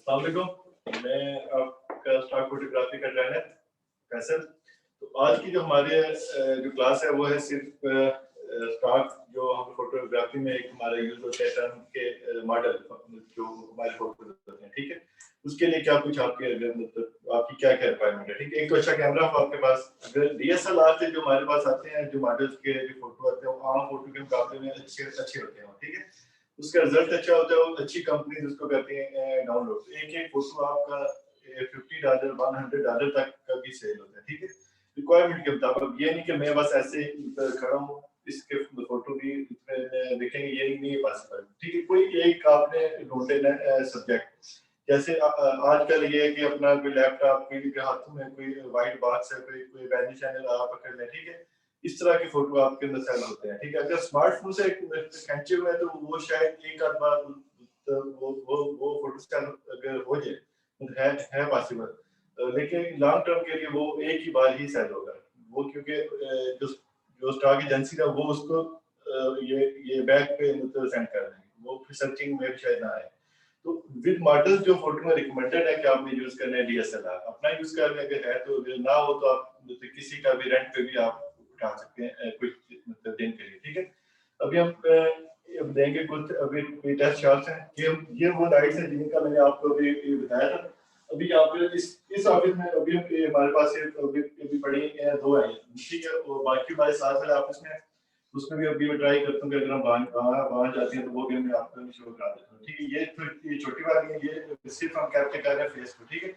अस्सलाम वालेकुम। मैं आपका स्टॉक फोटोग्राफी का ट्रेनर फैसल। तो आज की जो हमारे जो क्लास है वो है सिर्फ स्टॉक जो हम फोटोग्राफी में एक हमारा यूज होता है टर्म के मॉडल जो हमारे फोटो होते हैं, ठीक है। उसके लिए क्या कुछ आपके मतलब आपकी क्या क्या रिक्वायरमेंट है, ठीक है। एक तो अच्छा कैमरा हो आपके पास। अगर डीएसएलआर से जो हमारे पास आते हैं जो मॉडल्स के जो फोटो आते हैं वो आम फोटो के मुकाबले में अच्छे होते हैं, ठीक है। उसका रिजल्ट अच्छा होता है, वो अच्छी कंपनी उसको करती है डाउनलोड। एक एक फोटो आपका $50 $100 तक का भी सेल होता है, ठीक है। रिक्वायरमेंट के मुताबिक, ये नहीं कि मैं बस ऐसे खड़ा हूँ इसके फोटो भी देखेंगे, ये नहीं है पॉसिबल, ठीक है। कोई एक आपने ढूंढे ना सब्जेक्ट, जैसे आजकल ये है कि अपना कोई लैपटॉप के हाथों में कोई वाइट बॉक्स है, कोई वैल्यू चैनल आप पकड़ लें, ठीक है। इस तरह के फोटो आपके अंदर सेल होते हैं, ठीक है। अगर स्मार्टफोन से खींचे हुए हैं तो वो शायद एक आध बार तो वो फोटो सेल अगर हो जाए है पॉसिबल, लेकिन लॉन्ग टर्म के लिए वो एक ही बार ही सेल होगा वो, क्योंकि जो स्टॉक एजेंसी है वो उसको ये बैक पे मतलब सेंड कर देंगे, वो फिर सर्चिंग में शायद ना आए। तो विद मॉडल जो फोटो में रिकमेंडेड है कि आपने यूज करना है डीएसएलआर, अपना यूज कर रहे अगर है तो, अगर ना हो तो आप मतलब किसी का भी रेंट पे भी आप उठा सकते हैं कुछ मतलब दिन के लिए, ठीक है। अभी हम देंगे कुछ अभी कोई टेस्ट शॉट्स हैं, ये वो लाइट्स हैं जिनका मैंने आपको अभी बताया था। अभी आप इस ऑफिस में अभी हमारे पास अभी पड़ी दो हैं, ठीक है। और बाकी हमारे साथ वाले ऑफिस में उसमें भी अभी मैं ट्राई करता हूँ कि अगर हम वहाँ जाते हैं तो वो भी मैं आपको शो करा देता हूँ, ठीक है। ये छोटी बात नहीं है, ये सिर्फ हम कैप्चर कर रहे हैं फेस को, ठीक है।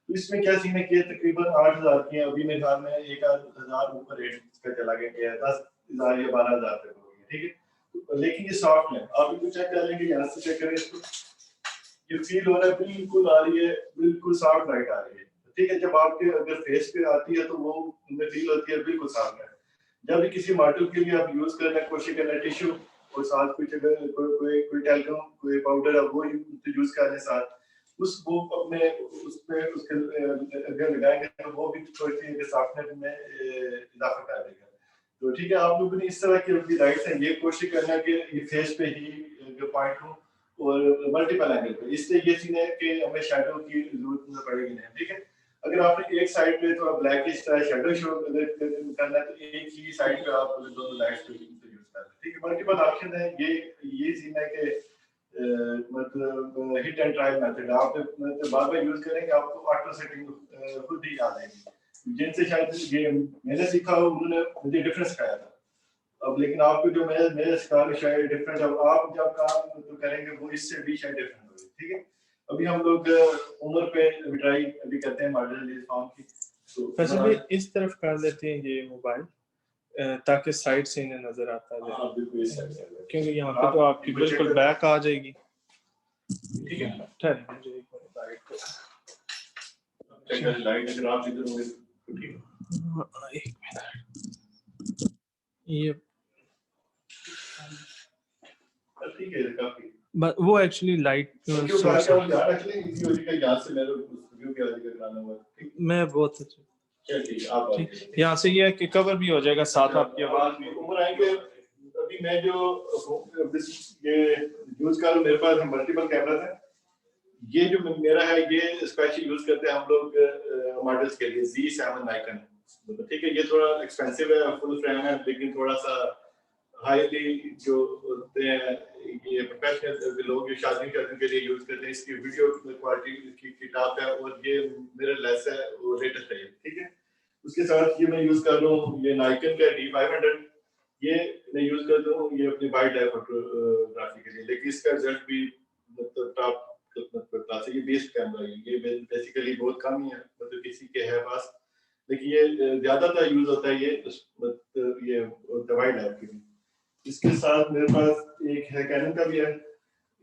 तो इसमें क्या सीन है कि तकरीबन 8,000 की है, अभी मेरे ख्याल में 1,000 ऊपर रेट इसका चला गया, 10,000 या 12,000 तक हो गया, ठीक है। तो लेकिन ये सॉफ्ट है, आप इनको चेक कर लेंगे, यहाँ से चेक करें इसको, ये फील हो रहा है बिल्कुल आ रही है, बिल्कुल सॉफ्ट लाइट आ रही है, ठीक है। जब आपके अगर फेस पे आती है तो वो फील होती है बिल्कुल सॉफ्ट है। जब भी किसी मॉडल के लिए आप यूज करने की कोशिश करना टिश्यू और साथ कुछ अगर कोई टेल्कम कोई पाउडर है वो यूज करने साथ उस वो अपने उस पे उसके अगर लगाएंगे तो वो भी थोड़ी सी सॉफ्टनेस में इजाफा कर देगा। तो ठीक है, आप लोगों ने इस तरह की अपनी राइट्स हैं, ये कोशिश करना कि ये फेस पे ही जो पॉइंट हो और मल्टीपल एंगल पे, इससे ये सीन है कि हमें शैडो की जरूरत पड़ेगी नहीं, ठीक है। अगर आपने एक साइड पे थोड़ा ब्लैकिश तरह शैडो शो करना है तो एक ही साइड पे आप दोनों लाइट्स को यूज कर लें, ठीक है। मल्टीपल ऑप्शन है, ये सीन है कि मतलब हिट एंड ट्राई मेथड आप मतलब बार-बार यूज करेंगे आपको ऑटो सेटिंग खुद ही आ जाएगी। जिनसे शायद ये मैंने सीखा हो उन्होंने मुझे डिफरेंस सिखाया था, अब लेकिन आपको जो मेरे सिखा में शायद डिफरेंट है, आप जब काम तो करेंगे वो इससे भी शायद डिफरेंट होगी, ठीक है। अभी हम लोग उम्र पे ट्राई अभी करते हैं मॉडल फॉर्म की, तो वैसे भी इस तरफ कर लेते हैं ये मोबाइल ताकि साइड से इन्हें नजर आता है, हाँ बिल्कुल इस साइड से, क्योंकि यहाँ पे तो आपकी बिल्कुल बैक आ जाएगी, ठीक है। ठहर मुझे एक मिनट लाइट को चेक लाइट अगर आप इधर होंगे तो ठीक है। एक मिनट, ये ठीक है काफी वो एक्चुअली लाइट सोर्स मैं बहुत अच्छा यहाँ से ये है कि कवर भी हो जाएगा, साथ आपकी आवाज भी ऊपर आएंगे। अभी मैं जो ये यूज कर रहा हूँ, मेरे पास मल्टीपल कैमरास हैं। ये जो मेरा है ये स्पेशल यूज करते हैं हम लोग मॉडल्स के लिए Z7 नाइकन, ठीक है। ये थोड़ा एक्सपेंसिव है, फुल फ्रेम है, लेकिन थोड़ा सा हाईली जो होते हैं ये प्रोफेशनल लोग जो शादी के लिए यूज करते हैं, इसकी वीडियो क्वालिटी की टॉप है और ये मेरा लेस है वो लेटेस्ट है, ठीक है। उसके साथ ये मैं यूज कर रहा हूँ ये नाइकन का D500, ये मैं यूज करता हूँ ये अपनी वाइल्ड लाइफ फोटोग्राफी के लिए, लेकिन इसका रिजल्ट भी मतलब टॉप क्लास है। ये बेस्ट कैमरा है, ये बेसिकली बहुत कम ही है, मतलब किसी के है पास, लेकिन ये ज्यादातर यूज होता है मतलब ये वाइल्ड लाइफ के लिए। इसके साथ मेरे पास एक है कैनन का भी है,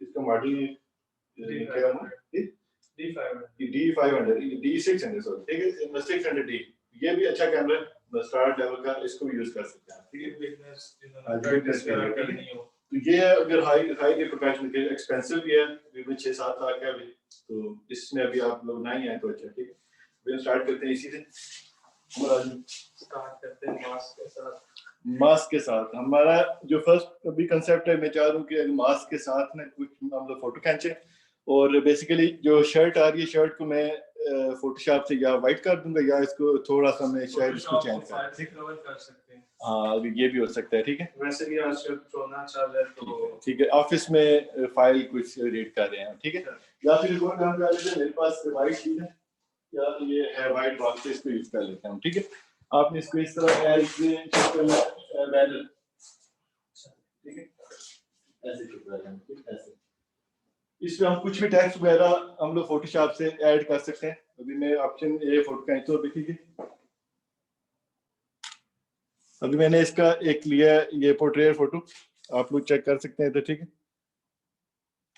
इसका मॉडल क्या है D500 D600 सॉरी, ठीक है 600D, ये भी अच्छा कैमरा है स्टार्ट लेवल का, इसको भी यूज कर सकते हैं, ठीक है। तो ये अगर हाई प्रोफेशनल के एक्सपेंसिव भी है, भी 6-7 लाख है अभी, तो इसमें अभी आप लोग नहीं आए तो अच्छा, ठीक है। स्टार्ट करते हैं इसी से, स्टार्ट करते हैं मास्क के साथ। हमारा जो फर्स्ट अभी कंसेप्ट है, मैं चाह रहा हूँ कि मास्क के साथ में कुछ हम लोग फोटो खींचे और बेसिकली जो शर्ट आ रही है, शर्ट को मैं फोटोशॉप से या वाइट कर दूंगा या इसको थोड़ा सा मैं शायद इसको चेंज कर सकते हैं। हाँ, अभी ये भी हो सकता है। ठीक है, वैसे भी आजकल चलना चल रहा है, तो ठीक है। ऑफिस में फाइल कुछ रीड कर रहे हैं, ठीक है। या फिर एक और काम कर लेते हैं, मेरे पास वाइट शीट है या ये है वाइट बॉक्स, इसको यूज कर लेते हैं, ठीक है। आपने इसको इस तरह एज बैनर, ठीक है, ऐसे चिपका लेंगे, ठीक है, ऐसे। इसमें हम कुछ भी टेक्स्ट वगैरह हम लोग फोटोशॉप से ऐड कर सकते हैं। अभी मैं ऑप्शन ए फोटो का तो देखिए, अभी मैंने इसका एक लिया है, ये पोर्ट्रेट फोटो, आप लोग चेक कर सकते हैं, तो ठीक है।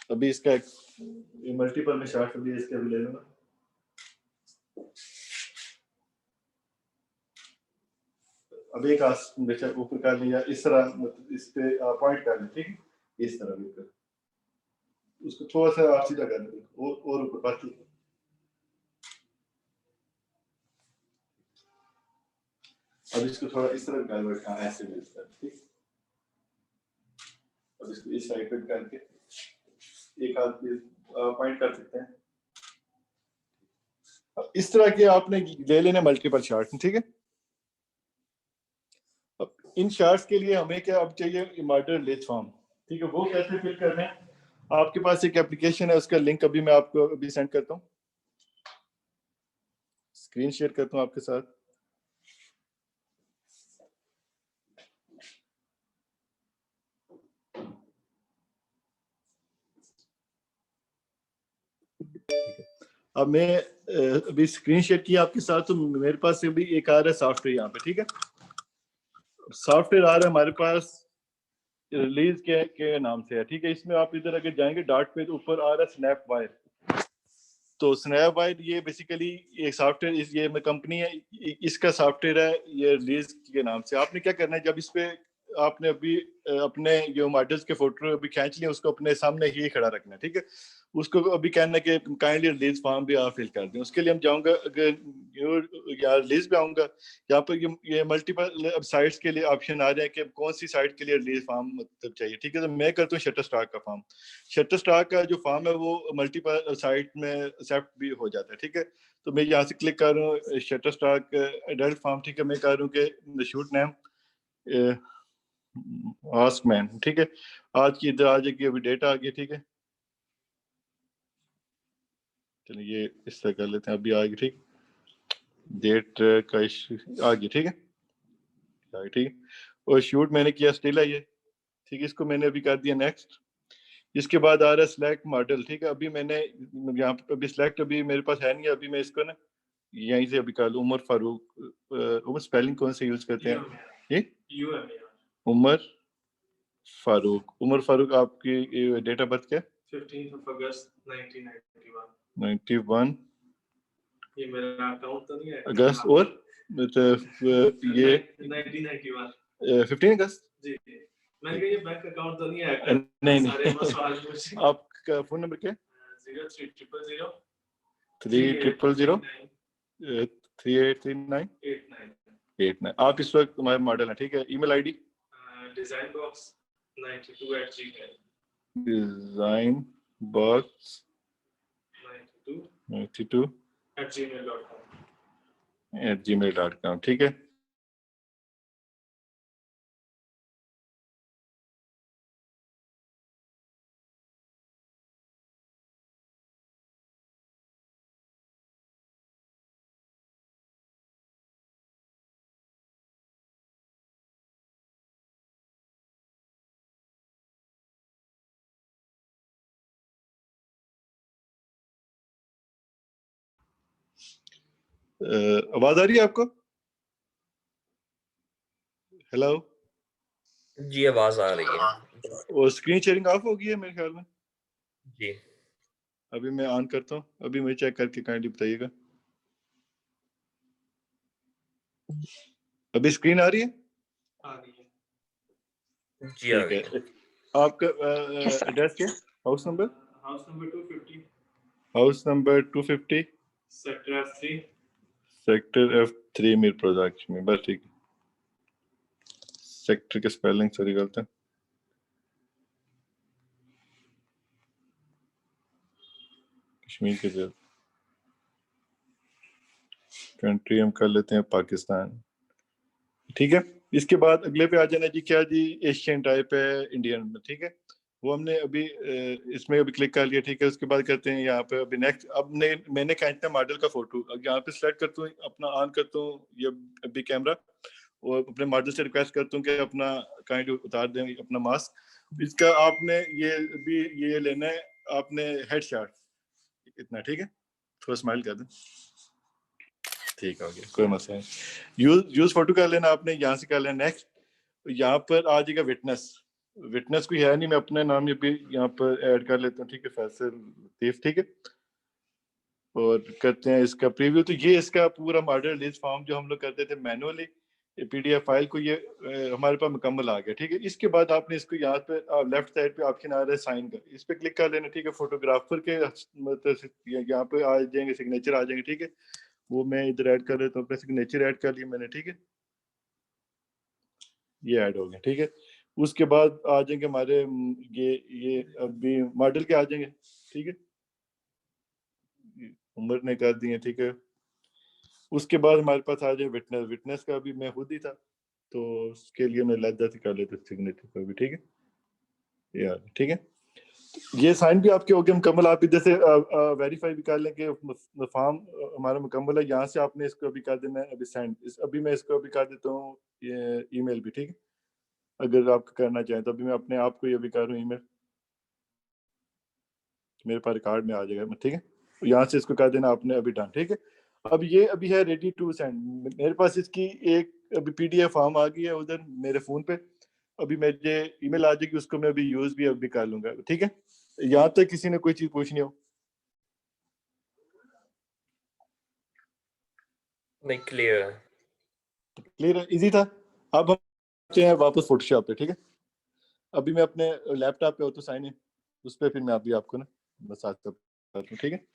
अभी इसका एक मल्टीपल में शॉट अभी इसके अभी ले लूंगा। अभी एक बेशक ऊपर कर लिया इस तरह, मतलब इस पे पॉइंट कर लें, ठीक है, इस तरह भी कर, उसको थोड़ा सा आप सीधा कर लें और ऊपर बाकी। अब इसको थोड़ा इस तरह डाइवर्ट, हाँ ऐसे भी इसका, ठीक। अब इसको इस साइड पे करके एक हाथ पे पॉइंट कर सकते हैं। अब इस तरह के आपने ले लेने मल्टीपल शॉट्स, ठीक है। अब इन शॉट्स के लिए हमें क्या अब चाहिए, मॉडल लिस्ट फॉर्म, ठीक है। वो कैसे फिल करना है, आपके पास एक एप्लीकेशन है, उसका लिंक अभी मैं आपको अभी सेंड करता हूँ, स्क्रीन शेयर करता हूँ आपके साथ। अब मैं अभी स्क्रीन शेयर किया आपके साथ, तो मेरे पास अभी एक आ रहा है सॉफ्टवेयर यहाँ पे, ठीक है। सॉफ्टवेयर आ रहा है हमारे पास रिलीज के नाम से है, ठीक है। इसमें आप इधर अगर जाएंगे डॉट पे, तो ऊपर आ रहा है स्नैप वायर। तो स्नैप वायर ये बेसिकली एक सॉफ्टवेयर, ये कंपनी है, इसका सॉफ्टवेयर है, ये रिलीज के नाम से। आपने क्या करना है, जब इस पे आपने अभी अपने जो मॉडल्स के फोटो अभी खींच लिए, उसको अपने सामने ही खड़ा रखना है, ठीक है। उसको अभी कहना है कि काइंडली रिलीज फॉर्म भी आप फिल कर दें। उसके लिए हम जाऊंगा, अगर या रिलीज पे आऊंगा, यहाँ पर ये मल्टीपल साइट्स के लिए ऑप्शन आ रहे हैं कि कौन सी साइट के लिए रिलीज फॉर्म मतलब चाहिए, ठीक है। तो मैं करता हूँ शटर स्टॉक का फॉर्म। शटर स्टॉक का जो फॉर्म है वो मल्टीपल साइट में एक्सेप्ट भी हो जाता है, ठीक है। तो मैं यहाँ से क्लिक कर रहा हूँ शटर स्टॉक एडल्ट फॉर्म, ठीक है। मैं कर रहा हूँ कि शूट नेम आस्क मैन, ठीक है। आज की इधर आ जाएगी, अभी डेट आ गई, ठीक है। चलिए ये इस तरह कर लेते हैं, अभी आ गई, ठीक। डेट का इशू आ गई, ठीक है, ठीक है। और शूट मैंने किया, स्टिल है ये, ठीक है। इसको मैंने अभी कर दिया नेक्स्ट। इसके बाद आ रहा है सिलेक्ट मॉडल, ठीक है। अभी मैंने यहाँ पे अभी सिलेक्ट अभी मेरे पास है नहीं, अभी मैं इसको ना यहीं से अभी कर लूँ, उमर फारूक। उमर स्पेलिंग कौन से यूज करते हैं, ये उमर फारूक। उमर फारूक आपकी डेट ऑफ बर्थ क्या है? 15 अगस्त 1991। ये मेरा अकाउंट तो नहीं है अगस्त, और ये 15 अगस्त जी। मैंने कहा ये बैंक अकाउंट तो नहीं है? नहीं आपका फोन नंबर क्या है? 0300 3839 आप इस वक्त तुम्हारे मॉडल है, ठीक है। Email ID design box 92 @gmail.com, ठीक है। आवाज आ रही है आपको? हेलो जी, आवाज आ रही है। और स्क्रीन शेयरिंग ऑफ हो गई है मेरे ख्याल में जी। अभी मैं ऑन करता हूँ, अभी मुझे चेक करके काइंडली बताइएगा। अभी स्क्रीन आ रही है? आ रही है जी, आ ठीक है। आपका एड्रेस क्या है? House number 250, house number 250, sector F3 Mirpur project में, बस ठीक है। सेक्टर के स्पेलिंग सॉरी गलत है। कश्मीर के साथ कंट्री हम कर लेते हैं पाकिस्तान, ठीक है। इसके बाद अगले पे आ जाना जी, क्या जी एशियन टाइप है इंडियन में, ठीक है। वो हमने अभी इसमें अभी क्लिक कर लिया, ठीक है। उसके बाद करते हैं यहाँ पे अभी नेक्स्ट। अब मैंने कैंटा मॉडल का फोटो अब यहाँ पे सिलेक्ट करता हूँ, अपना ऑन करता हूँ ये अभी कैमरा, और अपने मॉडल से रिक्वेस्ट करता हूँ कि अपना काइंड उतार दें अपना मास्क। इसका आपने ये अभी ये लेना है आपने हेडशॉट इतना, ठीक है। थोड़ा स्माइल कर दें, ठीक हो गया, कोई मसला नहीं। यूज फोटो कर लेना आपने, यहाँ से कर लेना नेक्स्ट। यहाँ पर आ जाएगा विटनेस, विटनेस कोई है नहीं, मैं अपने नाम ये भी यहाँ पर ऐड कर लेता हूँ, ठीक है, फैसल लतीफ, ठीक है। और करते हैं इसका प्रीव्यू। तो ये इसका पूरा मॉडल लिस्ट फॉर्म जो हम लोग करते थे मैनुअली पीडीएफ फाइल को, ये हमारे पास मुकम्मल आ गया, ठीक है। इसके बाद आपने इसको यहाँ पे लेफ्ट साइड पे ऑप्शन आ रहा है साइन का, इस पे क्लिक कर लेना, ठीक है। फोटोग्राफर के मतलब यहाँ पे आ जाएंगे, सिग्नेचर आ जाएंगे, ठीक है। वो मैं इधर ऐड कर लेता हूँ, अपने सिग्नेचर ऐड कर लिया मैंने, ठीक है। ये ऐड हो गया, ठीक है। उसके बाद आ जाएंगे हमारे ये अभी मॉडल के आ जाएंगे, ठीक है। उम्र ने कर दिए, ठीक है। उसके बाद हमारे पास आ जाए विटनेस, विटनेस का भी मैं खुद ही था, तो उसके लिए मैं लज्जा से कर लेता सिग्नेचर पर भी, ठीक है यार, ठीक है। ये साइन भी आपके हो गए मुकम्मल। आप इधर से वेरीफाई भी कर लें कि फॉर्म हमारा मुकम्मल है। यहाँ से आपने इसको अभी कर देना है अभी सेंड, अभी मैं इसको अभी कर देता हूँ ये ईमेल भी, ठीक है। अगर आप करना चाहें तो अभी मैं अपने आप को ये भी कर रहा हूँ ईमेल, मेरे पास रिकॉर्ड में आ जाएगा, ठीक है। यहाँ से इसको कर देना आपने अभी डन, ठीक है। अब ये अभी है रेडी टू सेंड, मेरे पास इसकी एक अभी पीडीएफ फॉर्म आ गई है उधर मेरे फोन पे। अभी मेरे ईमेल आ जाएगी, उसको मैं अभी यूज भी अभी कर लूंगा, ठीक है। यहाँ तक किसी ने कोई चीज पूछनी हो? नहीं, क्लियर है। क्लियर है, इजी था। अब हम चलते हैं वापस फोटोशॉप पे, ठीक है। अभी मैं अपने लैपटॉप पे हो तो साइन इन उस पर फिर मैं अभी आपको ना बस आज तक, ठीक है।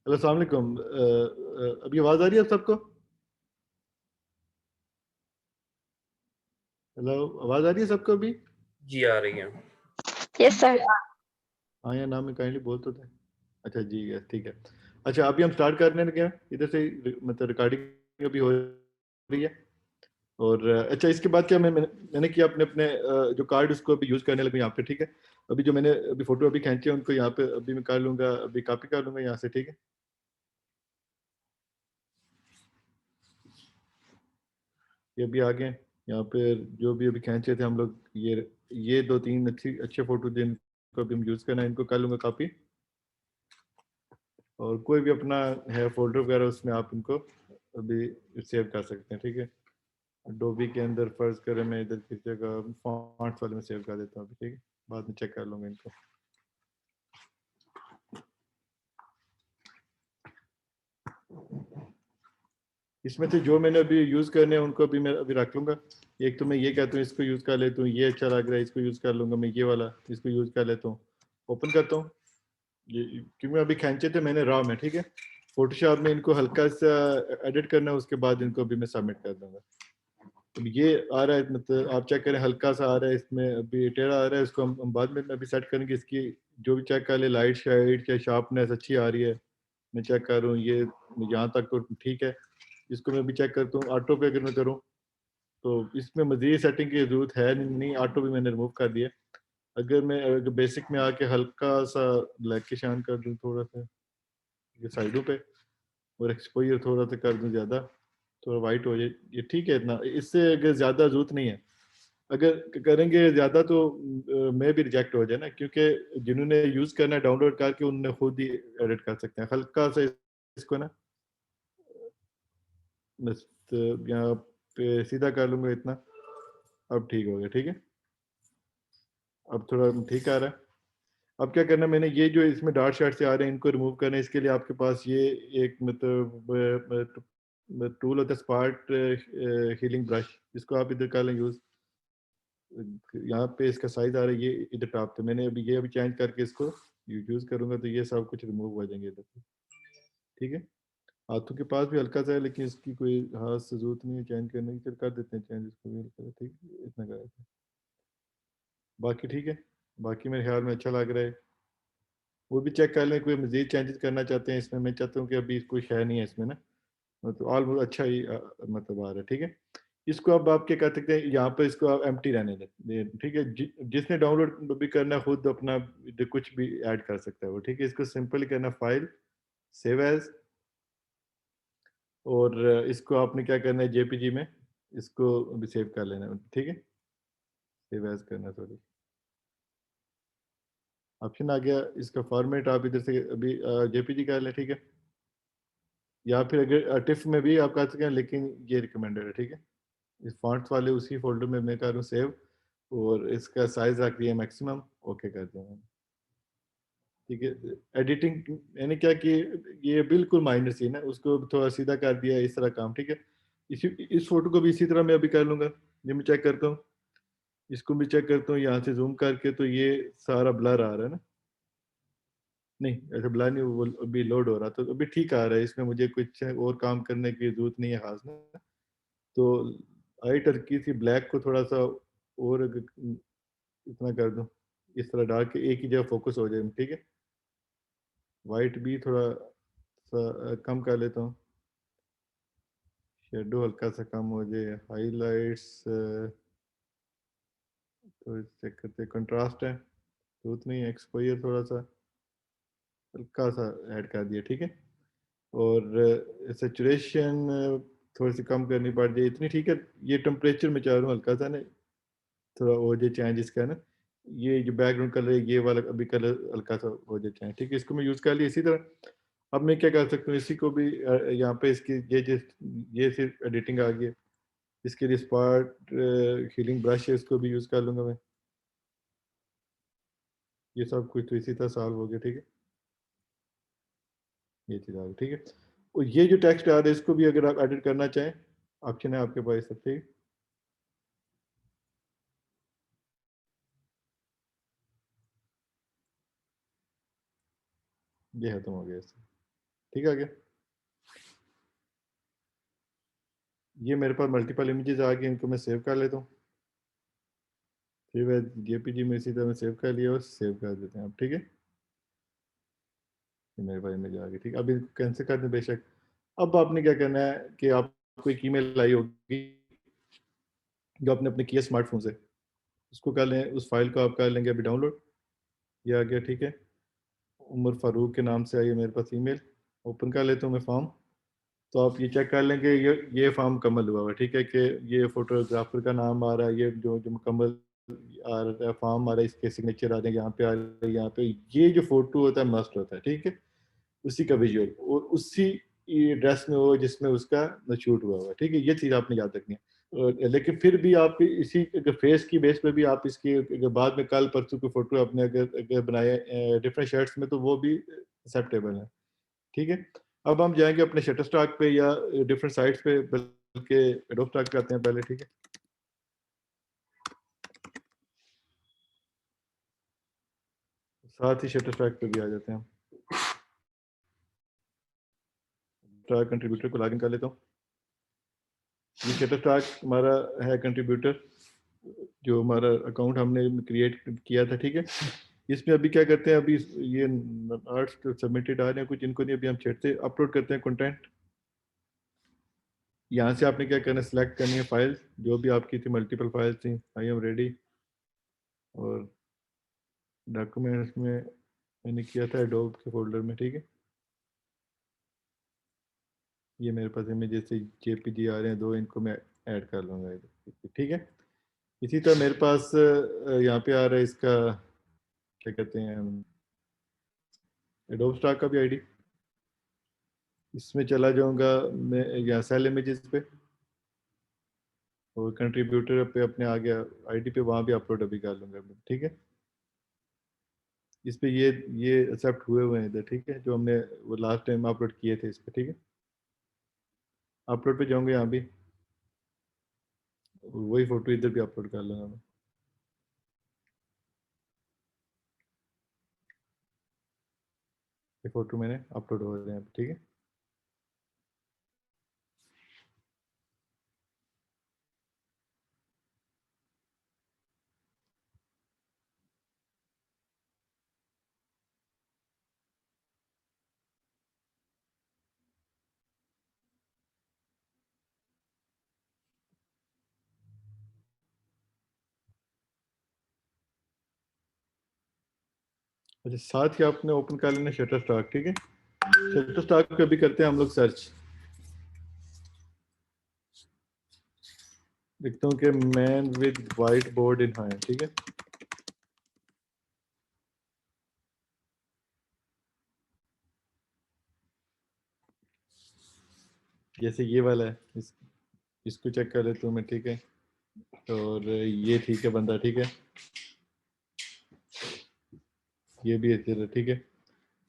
अस्सलाम वालेकुम। अभी आवाज़ आ रही है आप सबको? हेलो, आवाज़ आ रही है सबको अभी? जी आ रही है। Yes sir. हाँ, या नाम में काइंडली बोल तो थे। अच्छा जी, यस, ठीक है। अच्छा, अभी हम स्टार्ट करने लगे हैं इधर से, मतलब रिकॉर्डिंग अभी हो रही है। और अच्छा, इसके बाद क्या मैंने किया, अपने अपने जो कार्ड उसको अभी यूज़ करने लगे यहाँ पे, ठीक है। अभी जो मैंने अभी फोटो अभी खींचे उनको यहाँ पे अभी मैं कर लूँगा, अभी कॉपी कर लूँगा यहाँ से, ठीक है। ये अभी आ गए यहाँ पे, जो भी अभी खींचे थे हम लोग, ये दो तीन अच्छे फोटो जिनको अभी हम यूज़ करना है, इनको कर लूँगा कॉपी। और कोई भी अपना है फोल्डर वगैरह, उसमें आप इनको अभी सेव कर सकते हैं, ठीक है। डोबी के अंदर फर्ज करें, मैं इधर किस जगह फॉन्ट्स वाले में सेव कर देता हूँ, ठीक है। बाद में चेक कर लूँगा इनको। इसमें से जो मैंने अभी यूज़ करने हैं उनको अभी मैं अभी रख लूँगा। एक तो मैं ये कहता हूँ इसको यूज़ कर लेता हूँ, ये अच्छा लग रहा है, इसको यूज़ कर लूँगा। मैं ये वाला इसको यूज़ कर लेता हूँ, ओपन करता हूँ। ये क्योंकि अभी खींचे थे मैंने रॉ में, ठीक है। फोटोशॉप में इनको हल्का सा एडिट करना है, उसके बाद इनको अभी मैं सबमिट कर दूंगा। अब ये आ रहा है, मतलब आप चेक करें, हल्का सा आ रहा है, इसमें अभी टेढ़ा आ रहा है। इसको हम बाद में अभी सेट करेंगे। इसकी जो भी चेक कर ले, लाइट शाइट या शार्पनेस अच्छी आ रही है, मैं चेक कर रहा हूँ। ये यहाँ तक तो ठीक है। इसको मैं अभी चेक करता हूँ ऑटो पे, अगर मैं करूँ तो इसमें मज़ीद सेटिंग की ज़रूरत है नहीं, ऑटो भी मैंने रिमूव कर दिया। अगर मैं बेसिक में आके हल्का सा ब्लैक की शान कर दूँ थोड़ा सा ये साइडों पे, और एक्सपोजर थोड़ा सा कर दूँ ज़्यादा, थोड़ा वाइट हो जाए, ये ठीक है। इतना, इससे अगर ज़्यादा ज़रूरत नहीं है। अगर करेंगे ज़्यादा तो मैं भी रिजेक्ट हो जाए ना, क्योंकि जिन्होंने यूज़ करना है डाउनलोड करके उन्होंने खुद ही एडिट कर सकते हैं। हल्का सा इसको ना बस यहाँ पे सीधा कर लूँगा इतना। अब ठीक हो गया, ठीक है। अब थोड़ा ठीक आ रहा है। अब क्या करना है, मैंने ये जो इसमें डार्ट शार्ट से आ रहे हैं इनको रिमूव करना है। इसके लिए आपके पास ये एक मतलब टूल होता है, स्पार्ट हीलिंग ब्रश। इसको आप इधर कर लें यूज़। यहाँ पे इसका साइज आ रहा है, ये इधर टॉप पे। मैंने अभी ये अभी चेंज करके इसको यूज़ करूँगा तो ये सब कुछ रिमूव हो जाएंगे इधर से, ठीक है। हाथों के पास भी हल्का सा है, लेकिन इसकी कोई हाथ से जरूरत नहीं है चेंज करने की। चल कर देते हैं चेंज इसको भी हल्का सा, ठीक है, इतना कर देते हैं। बाकी ठीक है, बाकी मेरे ख्याल में अच्छा लग रहा है। वो भी चेक कर लें, कोई मज़ीद चेंजेस करना चाहते हैं इसमें। मैं चाहता हूँ कि अभी कुछ है नहीं है इसमें ना, मतलब ऑलमोस्ट अच्छा ही मतलब आ रहा है, ठीक है। इसको अब आप क्या कर सकते हैं, यहाँ पर इसको आप एम्प्टी रहने दें, ठीक है। जिसने डाउनलोड भी करना है खुद अपना कुछ भी ऐड कर सकता है वो, ठीक है। इसको सिंपली करना, फाइल, सेव एज, और इसको आपने क्या करना है, जेपीजी में इसको अभी सेव कर लेना है, ठीक है। सेव एज करना, सॉरी, ऑप्शन आ गया। इसका फॉर्मेट आप इधर से अभी जेपीजी कर लें, ठीक है। या फिर अगर टिफ में भी आप कर सकते हैं, लेकिन ये रिकमेंडेड है, ठीक है। इस फॉन्ट्स वाले उसी फोल्डर में मैं कर रहा हूँ सेव, और इसका साइज रख दिया मैक्सिमम, ओके कर दिया मैंने, ठीक है। एडिटिंग मैंने क्या कि ये बिल्कुल माइनर सीन है, उसको थोड़ा सीधा कर दिया, इस तरह काम, ठीक है। इस फोटो को भी इसी तरह मैं अभी कर लूँगा। ये मैं चेक करता हूँ, इसको भी चेक करता हूँ यहाँ से जूम करके, तो ये सारा ब्लर आ रहा है ना। नहीं, ऐसा ब्लर नहीं, वो अभी लोड हो रहा, तो अभी ठीक आ रहा है। इसमें मुझे कुछ और काम करने की जरूरत नहीं है खास ना। तो हाइट हल्की सी ब्लैक को थोड़ा सा और इतना कर दूं, इस तरह डाल के एक ही जगह फोकस हो जाए, ठीक है। वाइट भी थोड़ा सा कम कर लेता हूँ, शेडो हल्का सा कम हो जाए। हाईलाइट्स तो चेक करते हैं, कंट्रास्ट है तो उतना ही, एक्सपोजर थोड़ा सा हल्का सा ऐड कर दिया, ठीक है। और सेचुरेशन थोड़ी सी कम करनी पड़ जाए, इतनी ठीक है। ये टेम्परेचर में चाह रहा हूँ हल्का सा ना, थोड़ा हो जाए चेंज इसका ना। ये जो बैकग्राउंड कलर है ये वाला अभी कलर हल्का सा हो जाए चेंज, ठीक है। इसको मैं यूज़ कर लिया। इसी तरह अब मैं क्या कर सकता हूँ, इसी को भी यहाँ पे इसकी ये सिर्फ एडिटिंग आ गई है। इसके लिए स्पार्ट हीलिंग ब्रश है, इसको भी यूज़ कर लूँगा मैं। ये सब कुछ तो इसी तरह सॉल्व हो गया, ठीक है। ये चीज़ आ गई, ठीक है। और ये जो टेक्स्ट आ रहा है इसको भी अगर आप एडिट करना चाहें, ऑप्शन है आपके पास सब, ठीक है। ये खत्म हो गया इससे, ठीक है आगे। ये मेरे पास मल्टीपल इमेजेस आ गए, इनको मैं सेव कर लेता हूँ। फिर मैं जेपीजी में इसी तरह सेव कर लिया और सेव कर देते हैं आप, ठीक है। ये मेरे पास इमेज आ गई, ठीक है। अब इनको कैंसिल कर दें बेशक। अब आपने क्या करना है कि आपको एक ईमेल आई होगी जो आपने अपने किया स्मार्टफोन से, उसको कर लें, उस फाइल को आप कर लेंगे अभी डाउनलोड। ये आ गया, ठीक है। उमर फारूक के नाम से आई है मेरे पास ईमेल। ओपन कर लेता हूँ मैं फॉर्म। तो आप ये चेक कर लेंगे, ये फॉर्म मुकम्मल हुआ हुआ है, ठीक है। कि ये फोटोग्राफर का नाम आ रहा है, ये जो जो मुकम्मल आ रहा है फॉर्म आ रहा है, इसके सिग्नेचर आ रहे हैं, यहाँ पे आ रहे हैं, यहाँ पे ये जो फोटो होता है मस्ट होता है, ठीक है। उसी का विजुअल और उसी ड्रेस में हो जिसमें उसका शूट हुआ हुआ है, ठीक है। ये चीज़ आपने याद रखनी है। लेकिन फिर भी आप इसी फेस की बेस पे भी आप इसकी अगर बाद में कल परसों की फोटो आपने अगर अगर बनाए डिफरेंट शर्ट्स में, तो वो भी एक्सेप्टेबल है, ठीक है। अब हम जाएंगे अपने शटरस्टॉक पे या डिफरेंट साइट्स पे, बल्कि एडोब स्टॉक पे आते हैं पहले, ठीक है। साथ ही शटरस्टॉक पे भी आ जाते हैं हम। स्टॉक कंट्रीब्यूटर को लॉगिन कर लेता हूँ। ये शटरस्टॉक हमारा है कंट्रीब्यूटर, जो हमारा अकाउंट हमने क्रिएट किया था, ठीक है। इसमें अभी क्या करते हैं, अभी ये आर्ट्स सबमिटेड आ रहे हैं कुछ, इनको नहीं अभी हम छेड़ते, अपलोड करते हैं कंटेंट। यहाँ से आपने क्या करना है, सिलेक्ट करनी है फाइल जो भी आपकी थी, मल्टीपल फाइल्स थी, आई एम रेडी। और डॉक्यूमेंट्स में मैंने किया था एडोब के फोल्डर में, ठीक है। ये मेरे पास इमेज से जेपीजी आ रहे हैं दो, इनको मैं ऐड कर लूँगा इधर, ठीक है। इसी तरह मेरे पास यहाँ पे आ रहा है इसका क्या कहते हैं, एडोब स्टॉक का भी आईडी। इसमें चला जाऊंगा मैं यहाँ सेल इमेजेस पे, और कंट्रीब्यूटर पे अपने आ गया आईडी पे, वहाँ भी अपलोड अभी कर लूँगा मैं, ठीक है। इस पे ये एक्सेप्ट हुए हुए हैं इधर, ठीक है, जो हमने वो लास्ट टाइम अपलोड किए थे इस पे, ठीक है। अपलोड पे जाऊँगा यहाँ भी, वही फोटो इधर भी अपलोड कर लूँगा मैं। ये फोटो मैंने अपलोड हो रहे हैं, ठीक है। अच्छा, साथ ही आपने ओपन कर लेना शटर स्टॉक, ठीक है। शटर स्टॉक पे भी करते हैं हम लोग सर्च। लिखता हूँ कि man with white board in hand, ठीक है। जैसे ये वाला है, इसको चेक कर लेता हूँ मैं, ठीक है। और ये ठीक है बंदा, ठीक है। ये भी अच्छे है, ठीक है।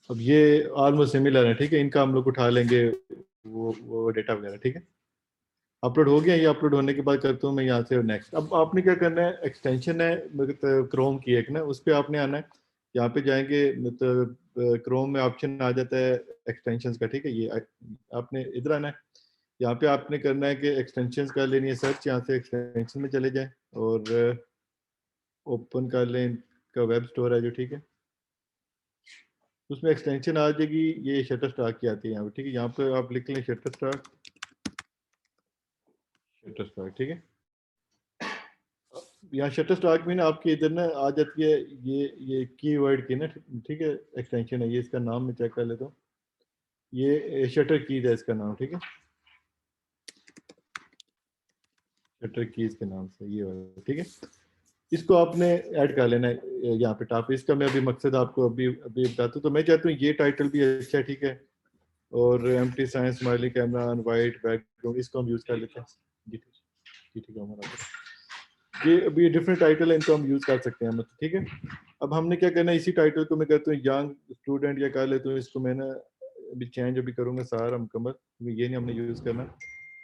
अब ये ऑलमोस्ट सिमिलर है, ठीक है। इनका हम लोग उठा लेंगे वो डेटा वगैरह, ठीक है। अपलोड हो गया। ये अपलोड होने के बाद करता हूँ मैं यहाँ से नेक्स्ट। अब आपने क्या करना है, एक्सटेंशन है मतलब क्रोम की एक ना, उस पर आपने आना है। यहाँ पे जाएंगे मतलब क्रोम में ऑप्शन आ जाता है एक्सटेंशन का, ठीक है। ये आपने इधर आना है। यहाँ पे आपने करना है कि एक्सटेंशन कर लेनी है सर्च। यहाँ से एक्सटेंशन में चले जाएं और ओपन कर लें इनका वेब स्टोर है जो, ठीक है। उसमें एक्सटेंशन आ जाएगी, ये शटर स्टॉक की आती है यहाँ पे, ठीक है। यहाँ पे आप लिख लें शटर स्टॉक, शटर स्टॉक, ठीक है। यहाँ शटर स्टॉक में ना आपके इधर ना आ जाती है ये कीवर्ड की ना, ठीक है। एक्सटेंशन है ये, इसका नाम मैं चेक कर लेता हूँ। ये शटर कीज है इसका नाम, ठीक है। शटर कीज के नाम से ये वाला, ठीक है। इसको आपने ऐड कर लेना है यहाँ पे टॉप। इसका मैं अभी मकसद आपको अभी अभी बताता हूँ। तो मैं चाहता हूँ ये टाइटल भी अच्छा है, ठीक है। और empty science smiley camera on white background, इसको हम यूज कर लेते हैं जी, ठीक है हमारा। ये अभी डिफरेंट टाइटल है, इनको हम यूज कर सकते हैं मतलब, ठीक है। अब हमने क्या करना है, इसी टाइटल को मैं कहता हूँ यंग स्टूडेंट या कर लेता हूँ इसको मैं ना, अभी चेंज अभी करूँगा सारा मुकम्मल, ये नहीं हमने यूज करना।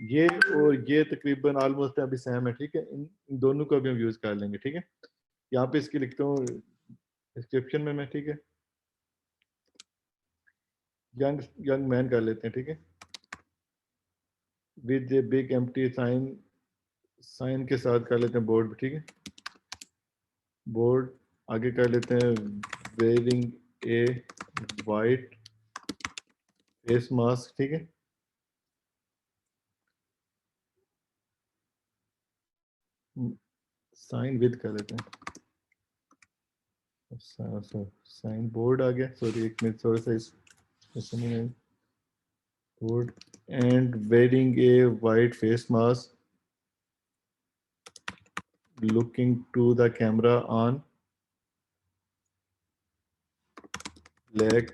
ये और ये तकरीबन ऑलमोस्ट अभी सेम है, ठीक है। इन दोनों को अभी हम यूज कर लेंगे, ठीक है। यहाँ पे इसकी लिखता हूँ डिस्क्रिप्शन में मैं, ठीक है। यंग मैन कर लेते हैं, ठीक है, with a big empty sign के साथ कर लेते हैं बोर्ड भी, ठीक है। बोर्ड आगे कर लेते हैं वेयरिंग ए वाइट फेस मास्क, ठीक है। साइन विद कर लेते हैं, साइन बोर्ड आ गया, सॉरी एक मिनट, थोड़ा सा इसमें नहीं, board and wearing A white face mask looking to the camera on black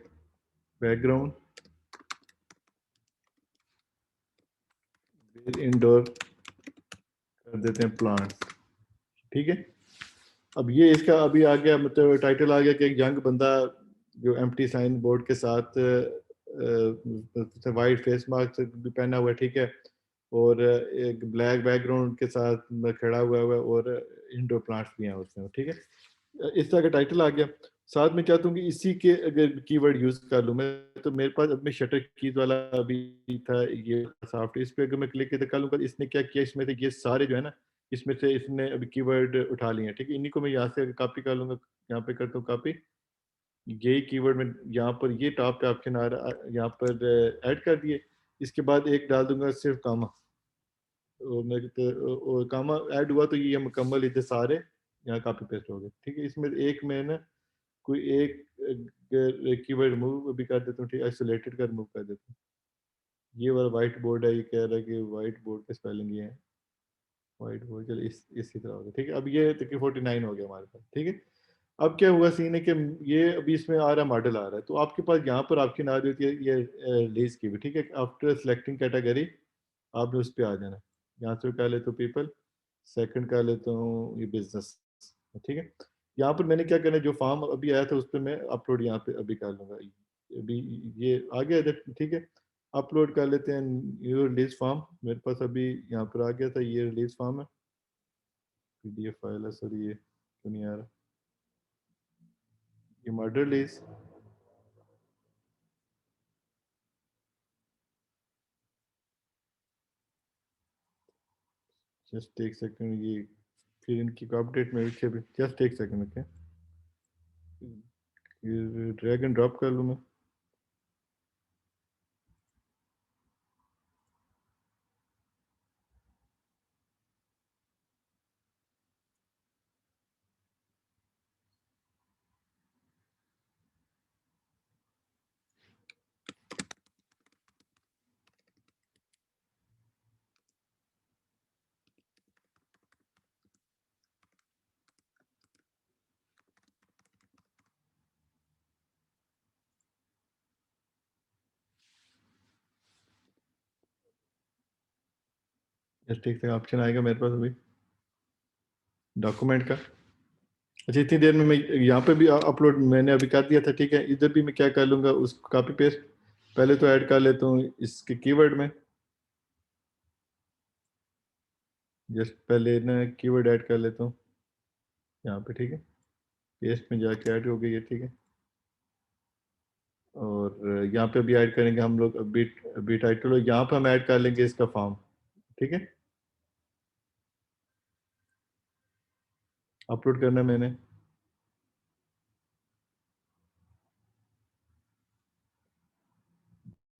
background with indoor कर देते हैं प्लांट्स, ठीक है। अब ये इसका अभी आ गया, मतलब टाइटल आ गया कि एक यंग बंदा जो एम्प्टी साइन बोर्ड के साथ वाइट फेस मास्क भी पहना हुआ है, ठीक है, और एक ब्लैक बैकग्राउंड के साथ खड़ा हुआ है और इंडोर प्लांट्स भी हैं उसमें, ठीक है। इस तरह का टाइटल आ गया। साथ में चाहता हूँ कि इसी के अगर कीवर्ड यूज कर लूँ मैं, तो मेरे पास अब मैं शटर कीज वाला अभी था ये सॉफ्टवेयर, इस पे अगर मैं क्लिक कर लूँगा, इसने क्या किया, इसमें से ये सारे जो है ना, इसमें से इसने अभी कीवर्ड उठा लिए हैं, ठीक है। इन्हीं को मैं यहाँ से कॉपी कर लूँगा, यहाँ पे करता हूँ कॉपी, यही कीवर्ड में यहाँ पर ये टॉप पे ऑप्शन आ रहा है, यहाँ पर ऐड कर दिए। इसके बाद एक डाल दूंगा सिर्फ कामा, और मेरे और कामा ऐड हुआ तो ये मुकम्मल इतने सारे यहाँ कॉपी पेस्ट हो गए, ठीक है। इसमें एक मैं ना कोई एक कीवर्ड रिमूव भी कर देता हूँ, ठीक है, आइसोलेटेड का रिमूव कर देता हूँ। ये वाला वाइट बोर्ड है, ये कह रहा है कि वाइट बोर्ड का स्पेलिंग ये है, वाइट बोर्ड, चलो इसी तरह हो गया, ठीक है। अब ये तक 49 हो गया हमारे पास, ठीक है। अब क्या हुआ सीन है कि ये अभी इसमें आ रहा है, मॉडल आ रहा है, तो आपके पास यहाँ पर ऑप्शन आ रही होती है ये लेस की भी, ठीक है। आफ्टर सेलेक्टिंग कैटेगरी आपने उस पर आ जाना, यहाँ से कर लेता हूँ पीपल, सेकंड कर लेता हूँ ये बिजनेस, ठीक है। यहाँ पर मैंने क्या करना है, जो फॉर्म अभी आया था उस पर मैं अपलोड यहाँ पे अभी कर लूँगा, अभी ये आ गया इधर, ठीक है। अपलोड कर लेते हैं ये रिलीज फॉर्म, मेरे पास अभी यहाँ पर आ गया था, ये रिलीज फॉर्म है, पीडीएफ फाइल है, सर ये क्यों नहीं आ रहा, ये मर्डर रिलीज, जस्ट एक सेकंड, ये फिर इनकी अपडेट में लिखे भी, जस्ट एक सेकंड, ओके, ये ड्रैग एंड ड्रॉप कर लूँ मैं, जस्ट एक सेकंड, ऑप्शन आएगा मेरे पास अभी डॉक्यूमेंट का। अच्छा, इतनी देर में मैं यहाँ पे भी अपलोड मैंने अभी कर दिया था, ठीक है। इधर भी मैं क्या कर लूँगा, उस कॉपी पेस्ट पहले तो ऐड कर लेता हूँ इसके कीवर्ड में, जस्ट पहले ना कीवर्ड ऐड कर लेता हूँ यहाँ पे, ठीक है। पेस्ट में जाके ऐड हो गई है, ठीक है। और यहाँ पे भी ऐड करेंगे हम लोग, अभी अभी टाइटल, और यहाँ पे हम ऐड कर लेंगे इसका फॉर्म, ठीक है। अपलोड करना है मैंने,